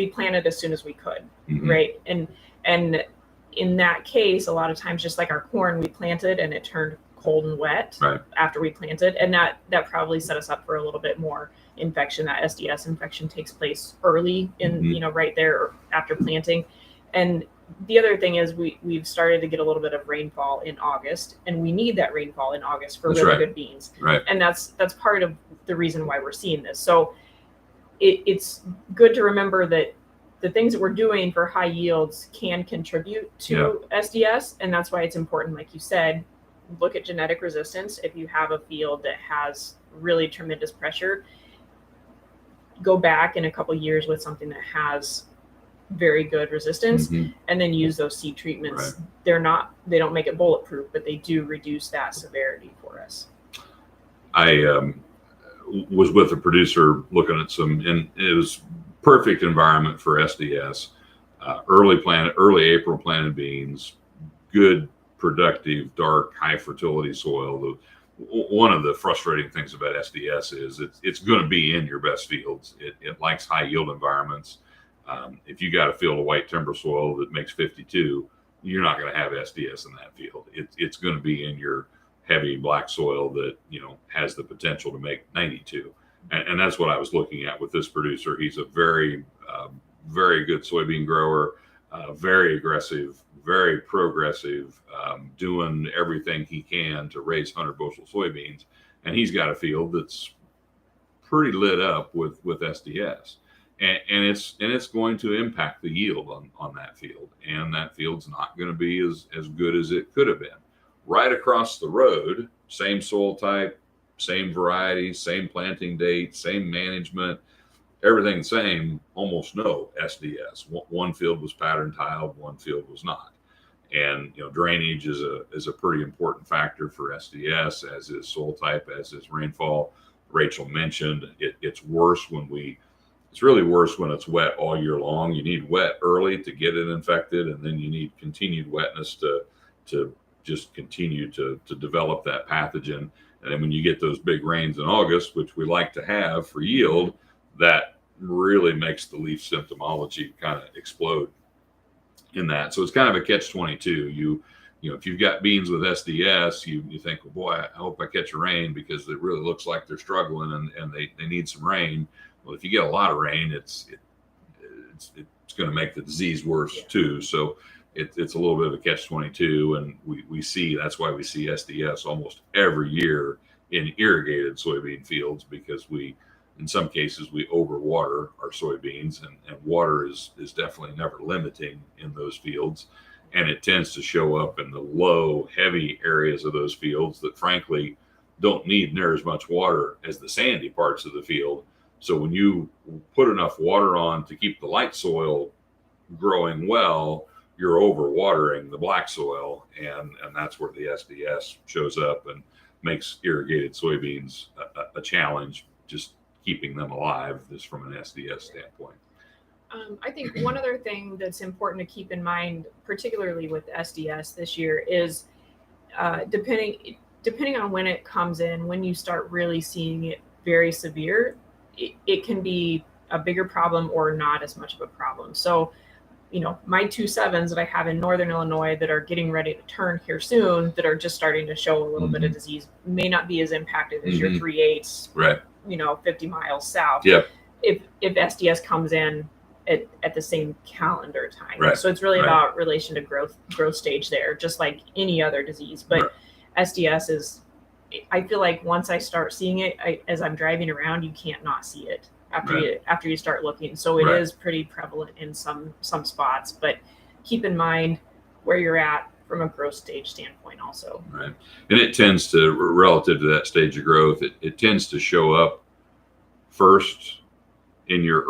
B: planted as soon as we could, right? And in that case, a lot of times, just like our corn, we planted and it turned cold and wet after we planted, and that probably set us up for a little bit more infection. That SDS infection takes place early in right there after planting. And the other thing is we've started to get a little bit of rainfall in August, and we need that rainfall in August for really good beans.
A: Right.
B: And that's part of the reason why we're seeing this. So it's good to remember that the things that we're doing for high yields can contribute to SDS. And that's why it's important, like you said, look at genetic resistance. If you have a field that has really tremendous pressure, go back in a couple of years with something that has very good resistance, and then use those seed treatments. Right. They don't make it bulletproof, but they do reduce that severity for us.
A: I was with a producer looking at and it was perfect environment for SDS. Early April planted beans, good, productive, dark, high fertility soil. One of the frustrating things about SDS is it's going to be in your best fields. It likes high yield environments. If you got a field of white timber soil that makes 52, you're not going to have SDS in that field. It's going to be in your heavy black soil that has the potential to make 92, and that's what I was looking at with this producer. He's a very very good soybean grower, very aggressive, very progressive, doing everything he can to raise 100 bushel soybeans, and he's got a field that's pretty lit up with SDS. And it's going to impact the yield on that field, and that field's not going to be as good as it could have been. Right across the road, same soil type, same variety, same planting date, same management, everything the same, almost no SDS. One field was pattern tiled, one field was not. And drainage is a pretty important factor for SDS, as is soil type, as is rainfall. Rachel mentioned it's worse it's really worse when it's wet all year long. You need wet early to get it infected, and then you need continued wetness to just continue to develop that pathogen. And then when you get those big rains in August, which we like to have for yield, that really makes the leaf symptomology kind of explode in that. So it's kind of a catch-22. You know, if you've got beans with SDS, you think, well, boy, I hope I catch a rain because it really looks like they're struggling and they need some rain. Well, if you get a lot of rain, it's going to make the disease worse too. So it's a little bit of a catch-22, and we see, that's why we see SDS almost every year in irrigated soybean fields, because in some cases we overwater our soybeans, and water is definitely never limiting in those fields. And it tends to show up in the low, heavy areas of those fields that frankly don't need near as much water as the sandy parts of the field. So when you put enough water on to keep the light soil growing well, you're overwatering the black soil, and that's where the SDS shows up and makes irrigated soybeans a challenge, just keeping them alive, just from an SDS standpoint.
B: I think one other thing that's important to keep in mind, particularly with SDS this year, is depending on when it comes in, when you start really seeing it very severe, it can be a bigger problem or not as much of a problem. So, you know, my 2.7s that I have in Northern Illinois that are getting ready to turn here soon, that are just starting to show a little bit of disease, may not be as impacted as your 3.8s,
A: right?
B: You know, 50 miles south.
A: Yeah.
B: If SDS comes in at the same calendar time.
A: Right.
B: So it's really about relation to growth stage there, just like any other disease. But SDS is, I feel like once I start seeing it, as I'm driving around, you can't not see it after you start looking. So it is pretty prevalent in some spots, but keep in mind where you're at from a growth stage standpoint also.
A: Right. And it tends to, relative to that stage of growth, it tends to show up first in your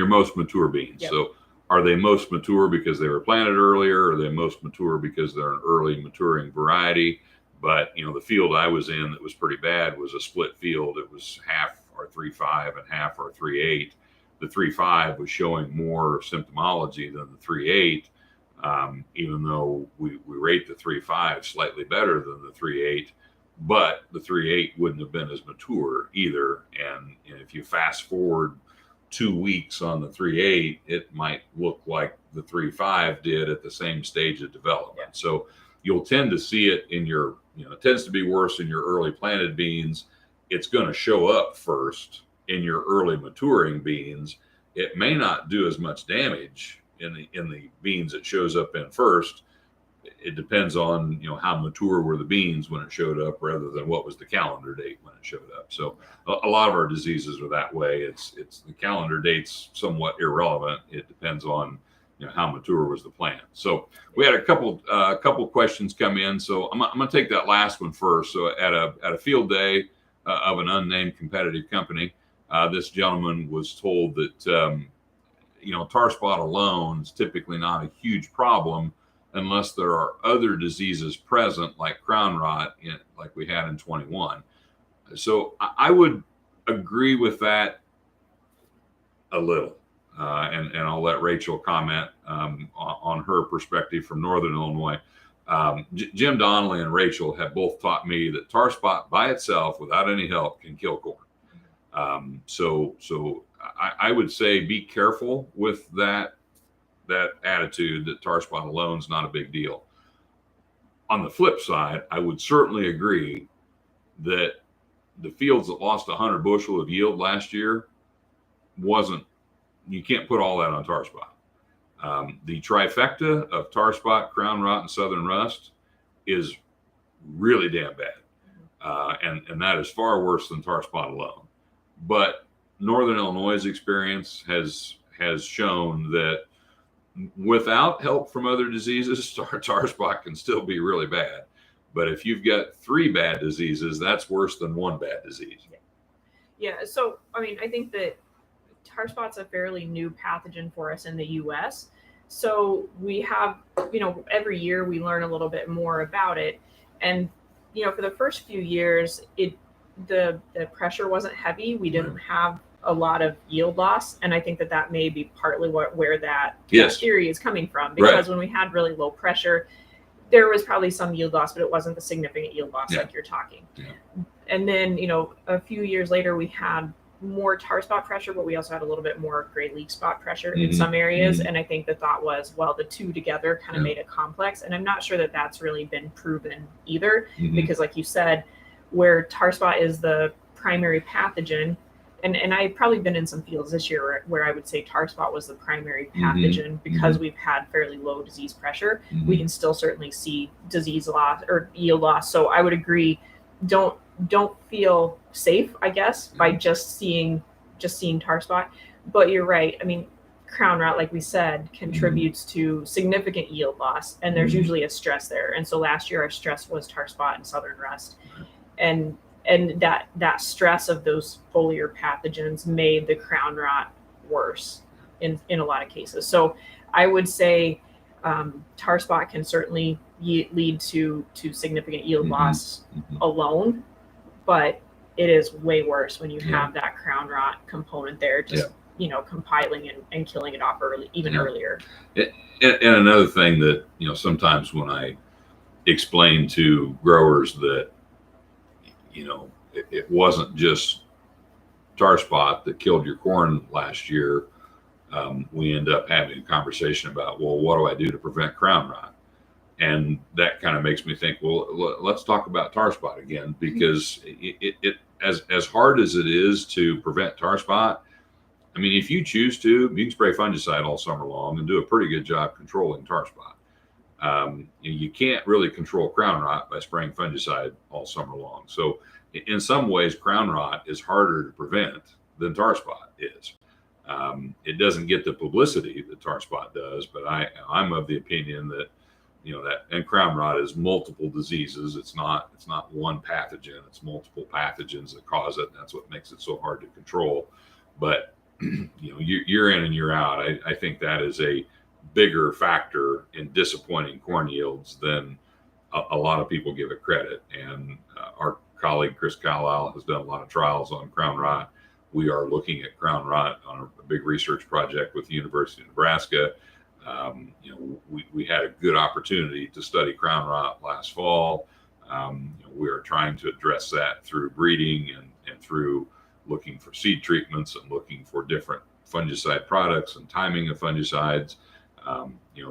A: most mature beans.
B: Yep.
A: So are they most mature because they were planted earlier? Or are they most mature because they're an early maturing variety? But, you know, the field I was in that was pretty bad was a split field. It was half our 3.5 and half our 3.8. The 3.5 was showing more symptomology than the 3.8, even though we rate the 3.5 slightly better than the 3.8. But the 3.8 wouldn't have been as mature either. And if you fast forward 2 weeks on the 3.8, it might look like the 3.5 did at the same stage of development.
B: Yeah.
A: So you'll tend to see it in your, it tends to be worse in your early planted beans. It's going to show up first in your early maturing beans. It may not do as much damage in the beans it shows up in first. It depends on, how mature were the beans when it showed up, rather than what was the calendar date when it showed up. So a lot of our diseases are that way. It's the calendar date's somewhat irrelevant. It depends on, how mature was the plant. So we had a couple questions come in. So I'm going to take that last one first. So at a field day of an unnamed competitive company, this gentleman was told that, tar spot alone is typically not a huge problem unless there are other diseases present, like crown rot, like we had in 21. So I would agree with that a little. And I'll let Rachel comment on her perspective from Northern Illinois. Jim Donnelly and Rachel have both taught me that tar spot by itself, without any help, can kill corn. So I would say be careful with that attitude that tar spot alone is not a big deal. On the flip side, I would certainly agree that the fields that lost 100 bushel of yield last year you can't put all that on tar spot. The trifecta of tar spot, crown rot, and southern rust is really damn bad. And that is far worse than tar spot alone. But Northern Illinois' experience has shown that without help from other diseases, tar spot can still be really bad. But if you've got 3 bad diseases, that's worse than 1 bad disease.
B: Yeah. So, I think that tar spot's a fairly new pathogen for us in the U.S. So we have, every year we learn a little bit more about it. And, for the first few years, the pressure wasn't heavy. We didn't have a lot of yield loss. And I think that may be partly where that theory is coming from, because when we had really low pressure, there was probably some yield loss, but it wasn't the significant yield loss like you're talking. Yeah. And then, a few years later, we had more tar spot pressure, but we also had a little bit more gray leaf spot pressure in some areas. And I think the thought was, well, the two together kind of made it complex. And I'm not sure that that's really been proven either, because like you said, where tar spot is the primary pathogen, and I've probably been in some fields this year where I would say tar spot was the primary pathogen because we've had fairly low disease pressure. We can still certainly see disease loss or yield loss. So I would agree, don't feel safe, I guess, by just seeing tar spot. But you're right. I mean, crown rot, like we said, contributes to significant yield loss, and there's usually a stress there. And so last year our stress was tar spot and southern rust. And that stress of those foliar pathogens made the crown rot worse in a lot of cases. So I would say tar spot can certainly lead to significant yield loss alone, but it is way worse when you have that crown rot component there, just compiling and killing it off earlier.
A: And another thing that sometimes when I explain to growers that it wasn't just tar spot that killed your corn last year, we end up having a conversation about, well, what do I do to prevent crown rot? And that kind of makes me think, well, let's talk about tar spot again, because it as hard as it is to prevent tar spot, I mean, if you choose to, you can spray fungicide all summer long and do a pretty good job controlling tar spot. You can't really control crown rot by spraying fungicide all summer long. So in some ways, crown rot is harder to prevent than tar spot is. It doesn't get the publicity that tar spot does, but I'm of the opinion that and crown rot is multiple diseases. It's not one pathogen. It's multiple pathogens that cause it. That's what makes it so hard to control. But year in and year out, I think that is a bigger factor in disappointing corn yields than a lot of people give it credit. And our colleague Chris Carlisle has done a lot of trials on crown rot. We are looking at crown rot on a big research project with the University of Nebraska. We had a good opportunity to study crown rot last fall. We are trying to address that through breeding and through looking for seed treatments and looking for different fungicide products and timing of fungicides.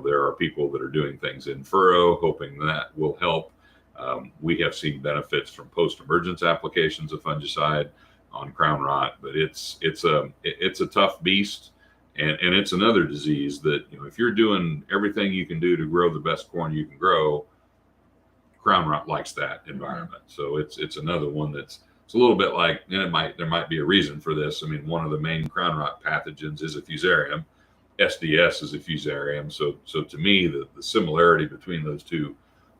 A: There are people that are doing things in furrow, hoping that will help. We have seen benefits from post-emergence applications of fungicide on crown rot, but it's a tough beast, and it's another disease that if you're doing everything you can do to grow the best corn you can grow, crown rot likes that environment. So it's another one it's a little bit like, and there might be a reason for this. I mean, one of the main crown rot pathogens is a fusarium. SDS is a fusarium. So to me, the similarity between those two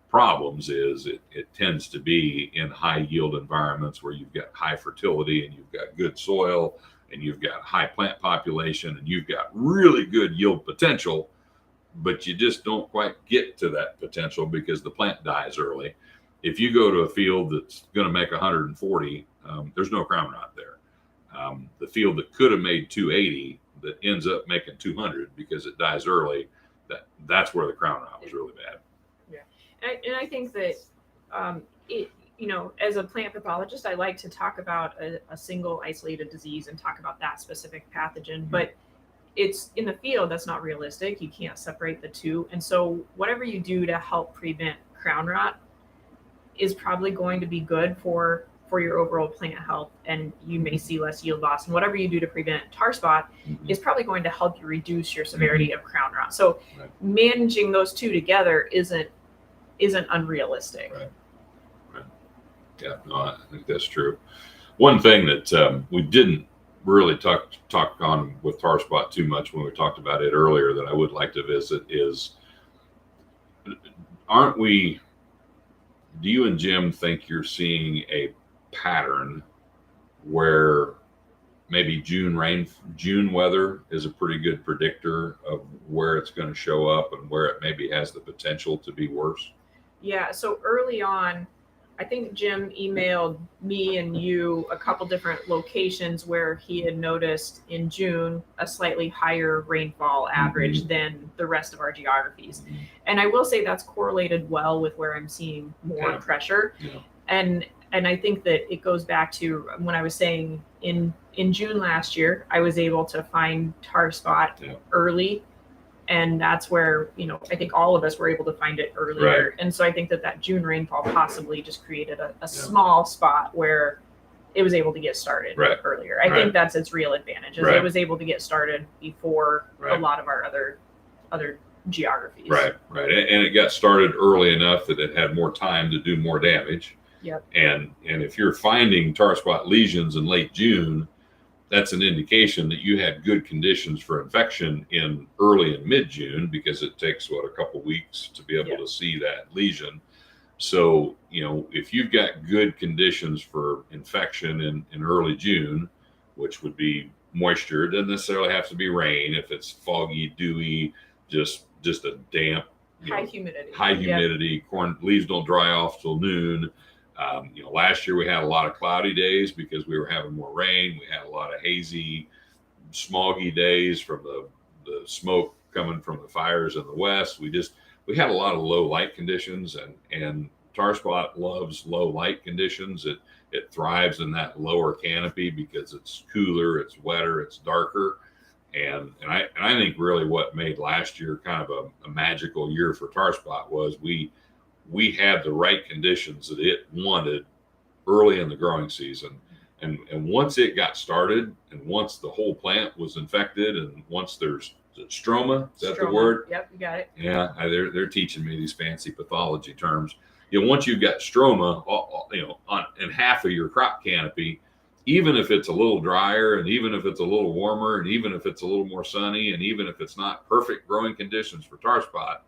A: problems is it tends to be in high yield environments where you've got high fertility and you've got good soil and you've got high plant population and you've got really good yield potential, but you just don't quite get to that potential because the plant dies early. If you go to a field that's going to make 140, there's no crown rot there. The field that could have made 280 that ends up making 200 because it dies early, that's where the crown rot was really bad.
B: Yeah, and I think that as a plant pathologist, I like to talk about a single isolated disease and talk about that specific pathogen, but it's in the field that's not realistic. You can't separate the two, and so whatever you do to help prevent crown rot is probably going to be good for your overall plant health, and you may see less yield loss. And whatever you do to prevent tar spot is probably going to help you reduce your severity of crown rot. So managing those two together isn't unrealistic.
A: Right. Yeah, no, I think that's true. One thing that we didn't really talk on with tar spot too much when we talked about it earlier that I would like to visit is, do you and Jim think you're seeing a pattern where maybe June weather is a pretty good predictor of where it's going to show up and where it maybe has the potential to be worse?
B: Yeah, so early on, I think Jim emailed me and you a couple different locations where he had noticed in June a slightly higher rainfall average than the rest of our geographies. And I will say that's correlated well with where I'm seeing more pressure. Yeah. And And I think that it goes back to when I was saying in June last year, I was able to find tar spot early. And that's where, I think all of us were able to find it earlier. Right. And so I think that June rainfall possibly just created a small spot where it was able to get started earlier. I think that's its real advantage, is it was able to get started before a lot of our other geographies. Right.
A: And it got started early enough that it had more time to do more damage.
B: Yep.
A: And if you're finding tar spot lesions in late June, that's an indication that you had good conditions for infection in early and mid-June, because it takes a couple weeks to be able to see that lesion. So, if you've got good conditions for infection in early June, which would be moisture, it doesn't necessarily have to be rain. If it's foggy, dewy, just a damp,
B: high humidity,
A: corn leaves don't dry off till noon. Last year we had a lot of cloudy days because we were having more rain. We had a lot of hazy, smoggy days from the smoke coming from the fires in the west. We had a lot of low light conditions, and tar spot loves low light conditions. It thrives in that lower canopy because it's cooler, it's wetter, it's darker. And I think really what made last year kind of a magical year for tar spot was we had the right conditions that it wanted early in the growing season. And once it got started, and once the whole plant was infected, and once there's stroma, is that the word?
B: Yep, you got it.
A: Yeah, they're teaching me these fancy pathology terms. Once you've got stroma, in half of your crop canopy, even if it's a little drier, and even if it's a little warmer, and even if it's a little more sunny, and even if it's not perfect growing conditions for tar spot,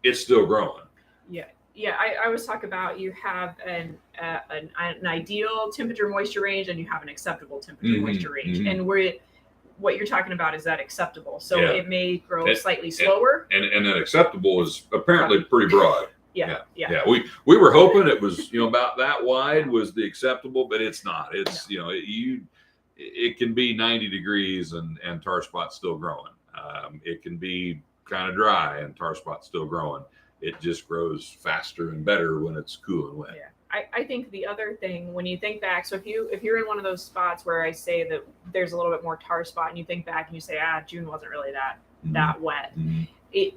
A: it's still growing.
B: Yeah. I always talk about you have an ideal temperature moisture range, and you have an acceptable temperature moisture range. Mm-hmm. And what you're talking about is that acceptable. So it may grow slightly slower.
A: And that acceptable is apparently pretty broad.
B: Yeah.
A: We were hoping it was about that wide was the acceptable, but it's not. It's it can be 90 degrees and tar spot's still growing. It can be kind of dry and tar spot's still growing. It just grows faster and better when it's cool and wet.
B: Yeah. I think the other thing, when you think back, so if you're in one of those spots where I say that there's a little bit more tar spot, and you think back and you say, June wasn't really that wet. Mm-hmm. It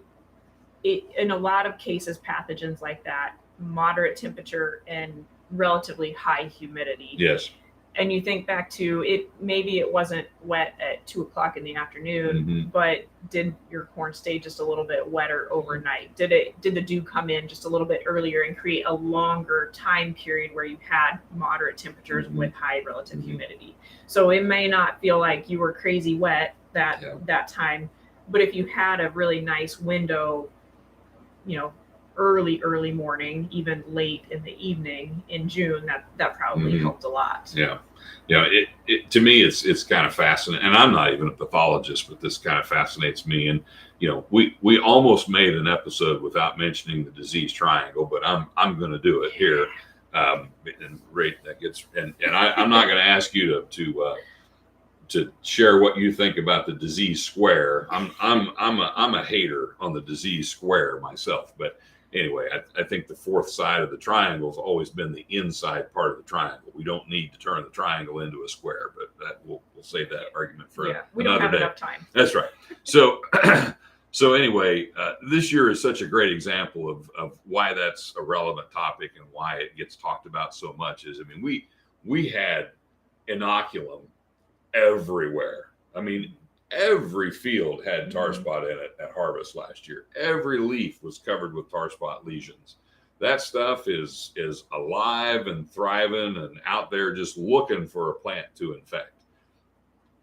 B: in a lot of cases, pathogens like that, moderate temperature and relatively high humidity.
A: Yes.
B: And you think back to it, maybe it wasn't wet at 2:00 in the afternoon, but did your corn stay just a little bit wetter overnight? Did the dew come in just a little bit earlier and create a longer time period where you had moderate temperatures with high relative humidity? So it may not feel like you were crazy wet that time, but if you had a really nice window, early morning, even late in the evening in June, that probably helped a lot.
A: Yeah. It to me, it's kind of fascinating, and I'm not even a pathologist, but this kind of fascinates me. And we almost made an episode without mentioning the disease triangle, but I'm going to do it here. I'm not going to ask you to share what you think about the disease square. I'm a hater on the disease square myself, but anyway, I think the fourth side of the triangle has always been the inside part of the triangle. We don't need to turn the triangle into a square, but we'll save that argument for another day.
B: We don't have enough time.
A: That's right. So anyway, this year is such a great example of why that's a relevant topic and why it gets talked about so much. We had inoculum everywhere. Every field had tar spot in it at harvest last year. Every leaf was covered with tar spot lesions. That stuff is alive and thriving and out there just looking for a plant to infect.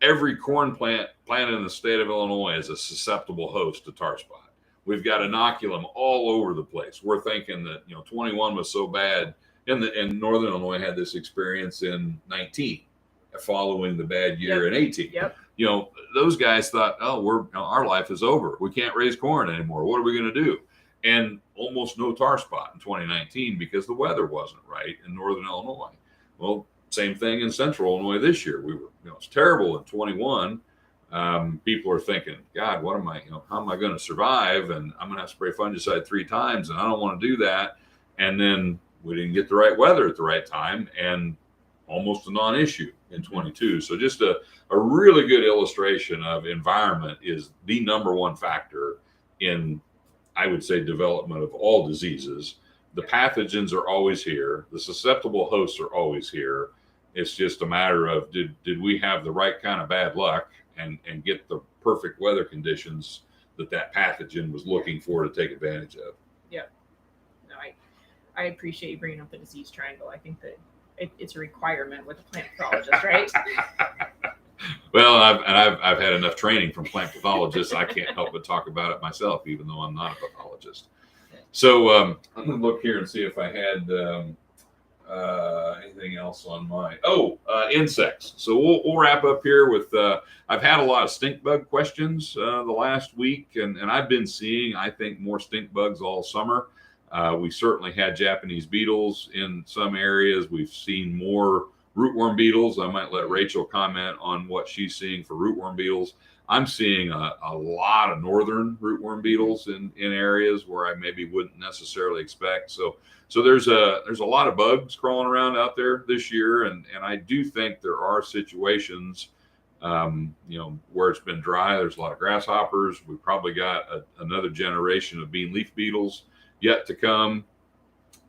A: Every corn plant planted in the state of Illinois is a susceptible host to tar spot. We've got inoculum all over the place. We're thinking that 21 was so bad, and Northern Illinois had this experience in 19, following the bad year in 18.
B: Yep.
A: Those guys thought, our life is over. We can't raise corn anymore. What are we going to do? And almost no tar spot in 2019 because the weather wasn't right in Northern Illinois. Well, same thing in Central Illinois this year. We were, it's terrible in 21. People are thinking, God, what am I, how am I going to survive? And I'm going to have to spray fungicide 3 times, and I don't want to do that. And then we didn't get the right weather at the right time, and almost a non-issue in 22. So just a really good illustration of environment is the number one factor in, I would say, development of all diseases. The pathogens are always here. The susceptible hosts are always here. It's just a matter of did we have the right kind of bad luck and get the perfect weather conditions that pathogen was looking for to take advantage of.
B: Yeah. No, I appreciate you bringing up the disease triangle. I think that it's a requirement with a plant pathologist, right?
A: Well, I've had enough training from plant pathologists. I can't help but talk about it myself, even though I'm not a pathologist. So I'm going to look here and see if I had anything else on my insects. So we'll wrap up here with I've had a lot of stink bug questions the last week, and I've been seeing, I think, more stink bugs all summer. We certainly had Japanese beetles in some areas. We've seen more rootworm beetles. I might let Rachel comment on what she's seeing for rootworm beetles. I'm seeing a lot of northern rootworm beetles in areas where I maybe wouldn't necessarily expect. So there's a lot of bugs crawling around out there this year, and I do think there are situations, where it's been dry. There's a lot of grasshoppers. We've probably got another generation of bean leaf beetles yet to come.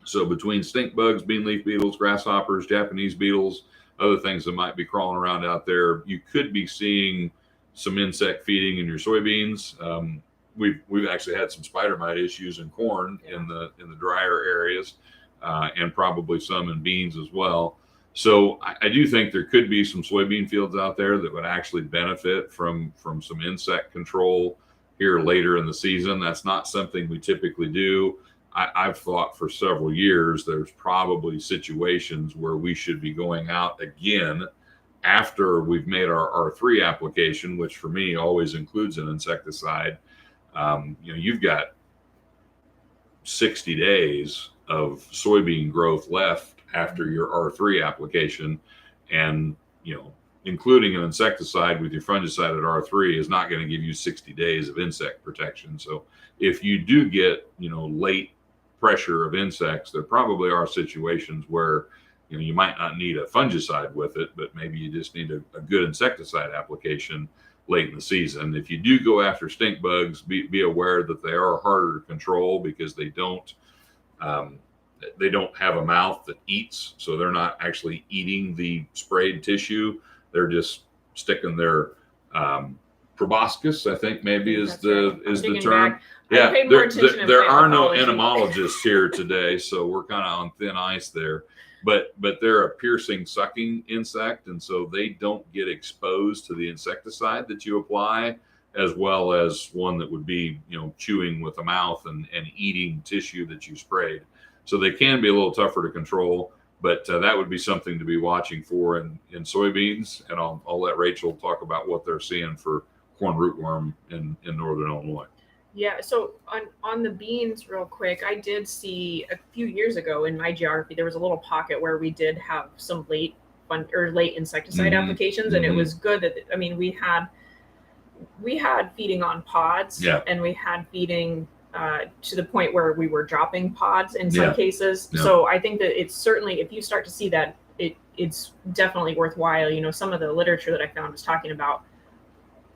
A: So between stink bugs, bean leaf beetles, grasshoppers, Japanese beetles, other things that might be crawling around out there, you could be seeing some insect feeding in your soybeans. We've actually had some spider mite issues in corn in the drier areas, and probably some in beans as well. So I do think there could be some soybean fields out there that would actually benefit from some insect control here later in the season. That's not something we typically do. I've thought for several years there's probably situations where we should be going out again after we've made our R3 application, which for me always includes an insecticide. You've got 60 days of soybean growth left after your R3 application, and including an insecticide with your fungicide at R3 is not going to give you 60 days of insect protection. So if you do get late pressure of insects, there probably are situations where you might not need a fungicide with it, but maybe you just need a good insecticide application late in the season. If you do go after stink bugs, be aware that they are harder to control because they don't have a mouth that eats, so they're not actually eating the sprayed tissue. They're just sticking their proboscis, I think maybe is the term.
B: Back.
A: Yeah, there are no entomologists here today, so we're kind of on thin ice there. But they're a piercing, sucking insect, and so they don't get exposed to the insecticide that you apply, as well as one that would be chewing with the mouth and eating tissue that you sprayed. So they can be a little tougher to control, but that would be something to be watching for in soybeans. And I'll let Rachel talk about what they're seeing for corn rootworm in northern Illinois.
B: Yeah, so on the beans real quick, I did see a few years ago in my geography, there was a little pocket where we did have some late insecticide applications, and it was good that, we had feeding on pods, and we had feeding to the point where we were dropping pods in some cases. Yeah. So I think that it's certainly, if you start to see that, it's definitely worthwhile. Some of the literature that I found was talking about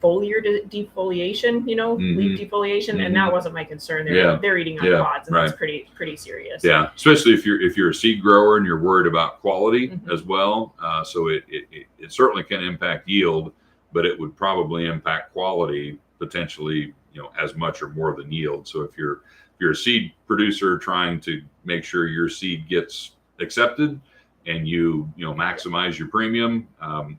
B: foliar defoliation, leaf defoliation, and that wasn't my concern. They're eating on pods, and that's pretty serious. Yeah,
A: especially if you're a seed grower and you're worried about quality as well. So it certainly can impact yield, but it would probably impact quality potentially, as much or more than yield. So if you're a seed producer trying to make sure your seed gets accepted and you maximize your premium,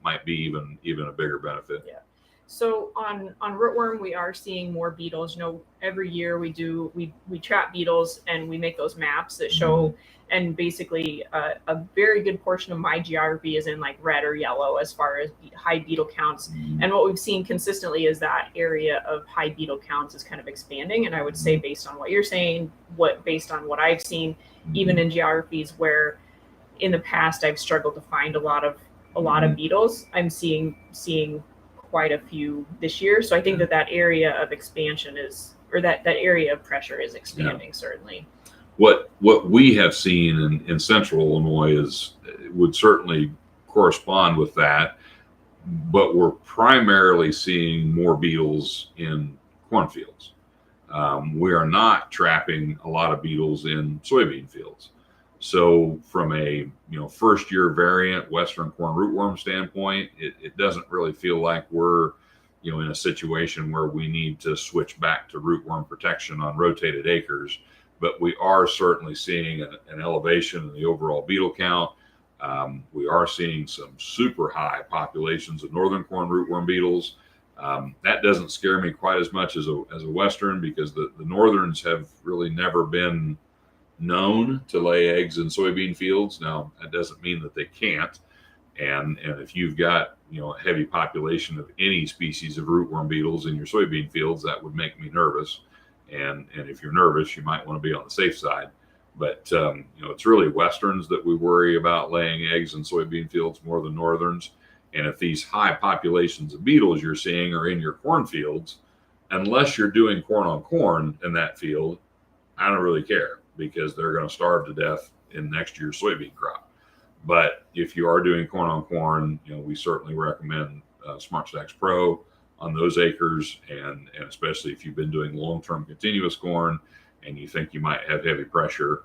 A: might be even a bigger benefit.
B: Yeah. So on rootworm, we are seeing more beetles. Every year we trap beetles and we make those maps that show, and basically a very good portion of my geography is in like red or yellow as far as high beetle counts. And what we've seen consistently is that area of high beetle counts is kind of expanding. And I would say, based on what you're saying, based on what I've seen, even in geographies where in the past I've struggled to find a lot of beetles, I'm seeing quite a few this year. So I think that area of expansion that area of pressure is expanding, certainly.
A: what we have seen in central Illinois would certainly correspond with that, but we're primarily seeing more beetles in cornfields. We are not trapping a lot of beetles in soybean fields. So from a first year variant Western corn rootworm standpoint, it doesn't really feel like we're in a situation where we need to switch back to rootworm protection on rotated acres, but we are certainly seeing an elevation in the overall beetle count. We are seeing some super high populations of northern corn rootworm beetles. That doesn't scare me quite as much as a Western, because the northerns have really never been known to lay eggs in soybean fields. Now, that doesn't mean that they can't. And if you've got a heavy population of any species of rootworm beetles in your soybean fields, that would make me nervous. And if you're nervous, you might want to be on the safe side. But it's really Westerns that we worry about laying eggs in soybean fields more than northerns. And if these high populations of beetles you're seeing are in your cornfields, unless you're doing corn on corn in that field, I don't really care, because they're going to starve to death in next year's soybean crop. But if you are doing corn on corn, we certainly recommend SmartStax Pro on those acres, and especially if you've been doing long-term continuous corn and you think you might have heavy pressure.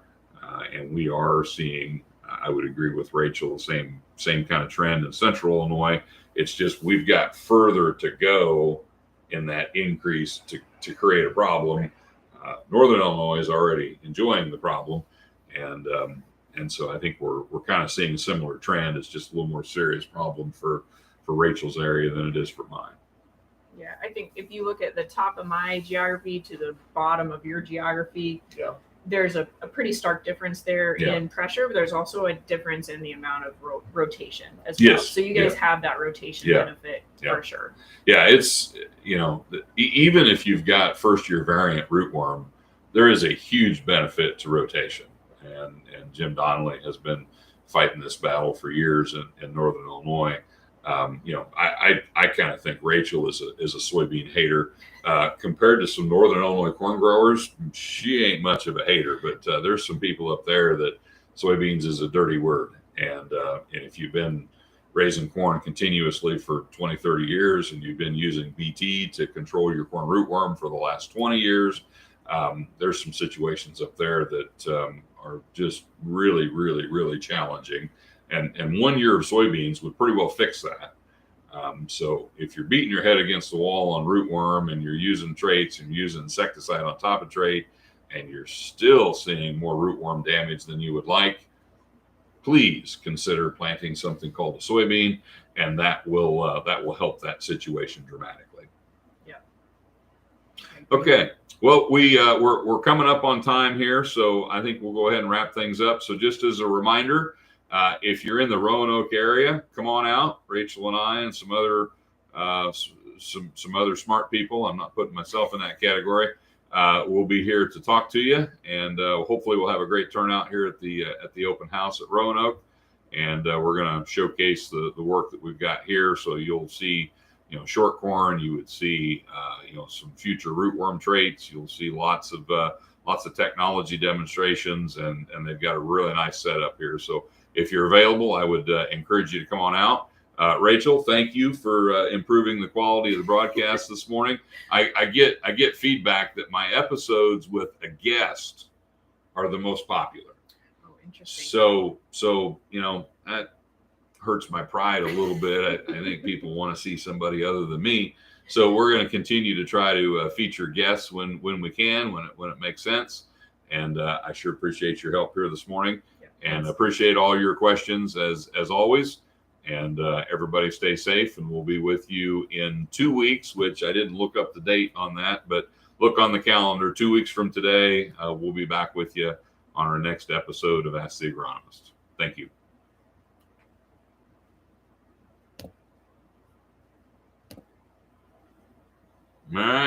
A: And we are seeing, I would agree with Rachel, the same kind of trend in central Illinois. It's just we've got further to go in that increase to create a problem. Northern Illinois is already enjoying the problem, and so I think we're kind of seeing a similar trend. It's just a little more serious problem for Rachel's area than it is for mine.
B: Yeah, I think if you look at the top of my geography to the bottom of your geography, there's a pretty stark difference there in pressure, but there's also a difference in the amount of rotation as well. So you guys have that rotation benefit for sure.
A: Yeah, it's, even if you've got first year variant rootworm, there is a huge benefit to rotation. And Jim Donnelly has been fighting this battle for years in Northern Illinois. I kind of think Rachel is a soybean hater. Compared to some Northern Illinois corn growers, she ain't much of a hater, but there's some people up there that soybeans is a dirty word. And if you've been raising corn continuously for 20, 30 years, and you've been using BT to control your corn rootworm for the last 20 years, there's some situations up there that are just really, really, really challenging. And 1 year of soybeans would pretty well fix that. So if you're beating your head against the wall on rootworm, and you're using traits and using insecticide on top of trait, and you're still seeing more rootworm damage than you would like, please consider planting something called a soybean, and that will help that situation dramatically.
B: Yeah.
A: Okay. Well, we're coming up on time here, so I think we'll go ahead and wrap things up. So just as a reminder, if you're in the Roanoke area, come on out. Rachel and I and some other smart people, I'm not putting myself in that category, we'll be here to talk to you, and hopefully we'll have a great turnout here at the open house at Roanoke, and we're going to showcase the work that we've got here. So you'll see short corn, you would see some future rootworm traits, you'll see lots of technology demonstrations, and they've got a really nice setup here. So if you're available, I would encourage you to come on out. Rachel, thank you for improving the quality of the broadcast this morning. I get feedback that my episodes with a guest are the most popular.
B: Oh, interesting.
A: So that hurts my pride a little bit. I think people want to see somebody other than me. So we're going to continue to try to feature guests when we can, when it makes sense. And I sure appreciate your help here this morning, and appreciate all your questions as always. And everybody stay safe, and we'll be with you in 2 weeks, which I didn't look up the date on that, but look on the calendar. 2 weeks from today, we'll be back with you on our next episode of Ask the Agronomist. Thank you. All right.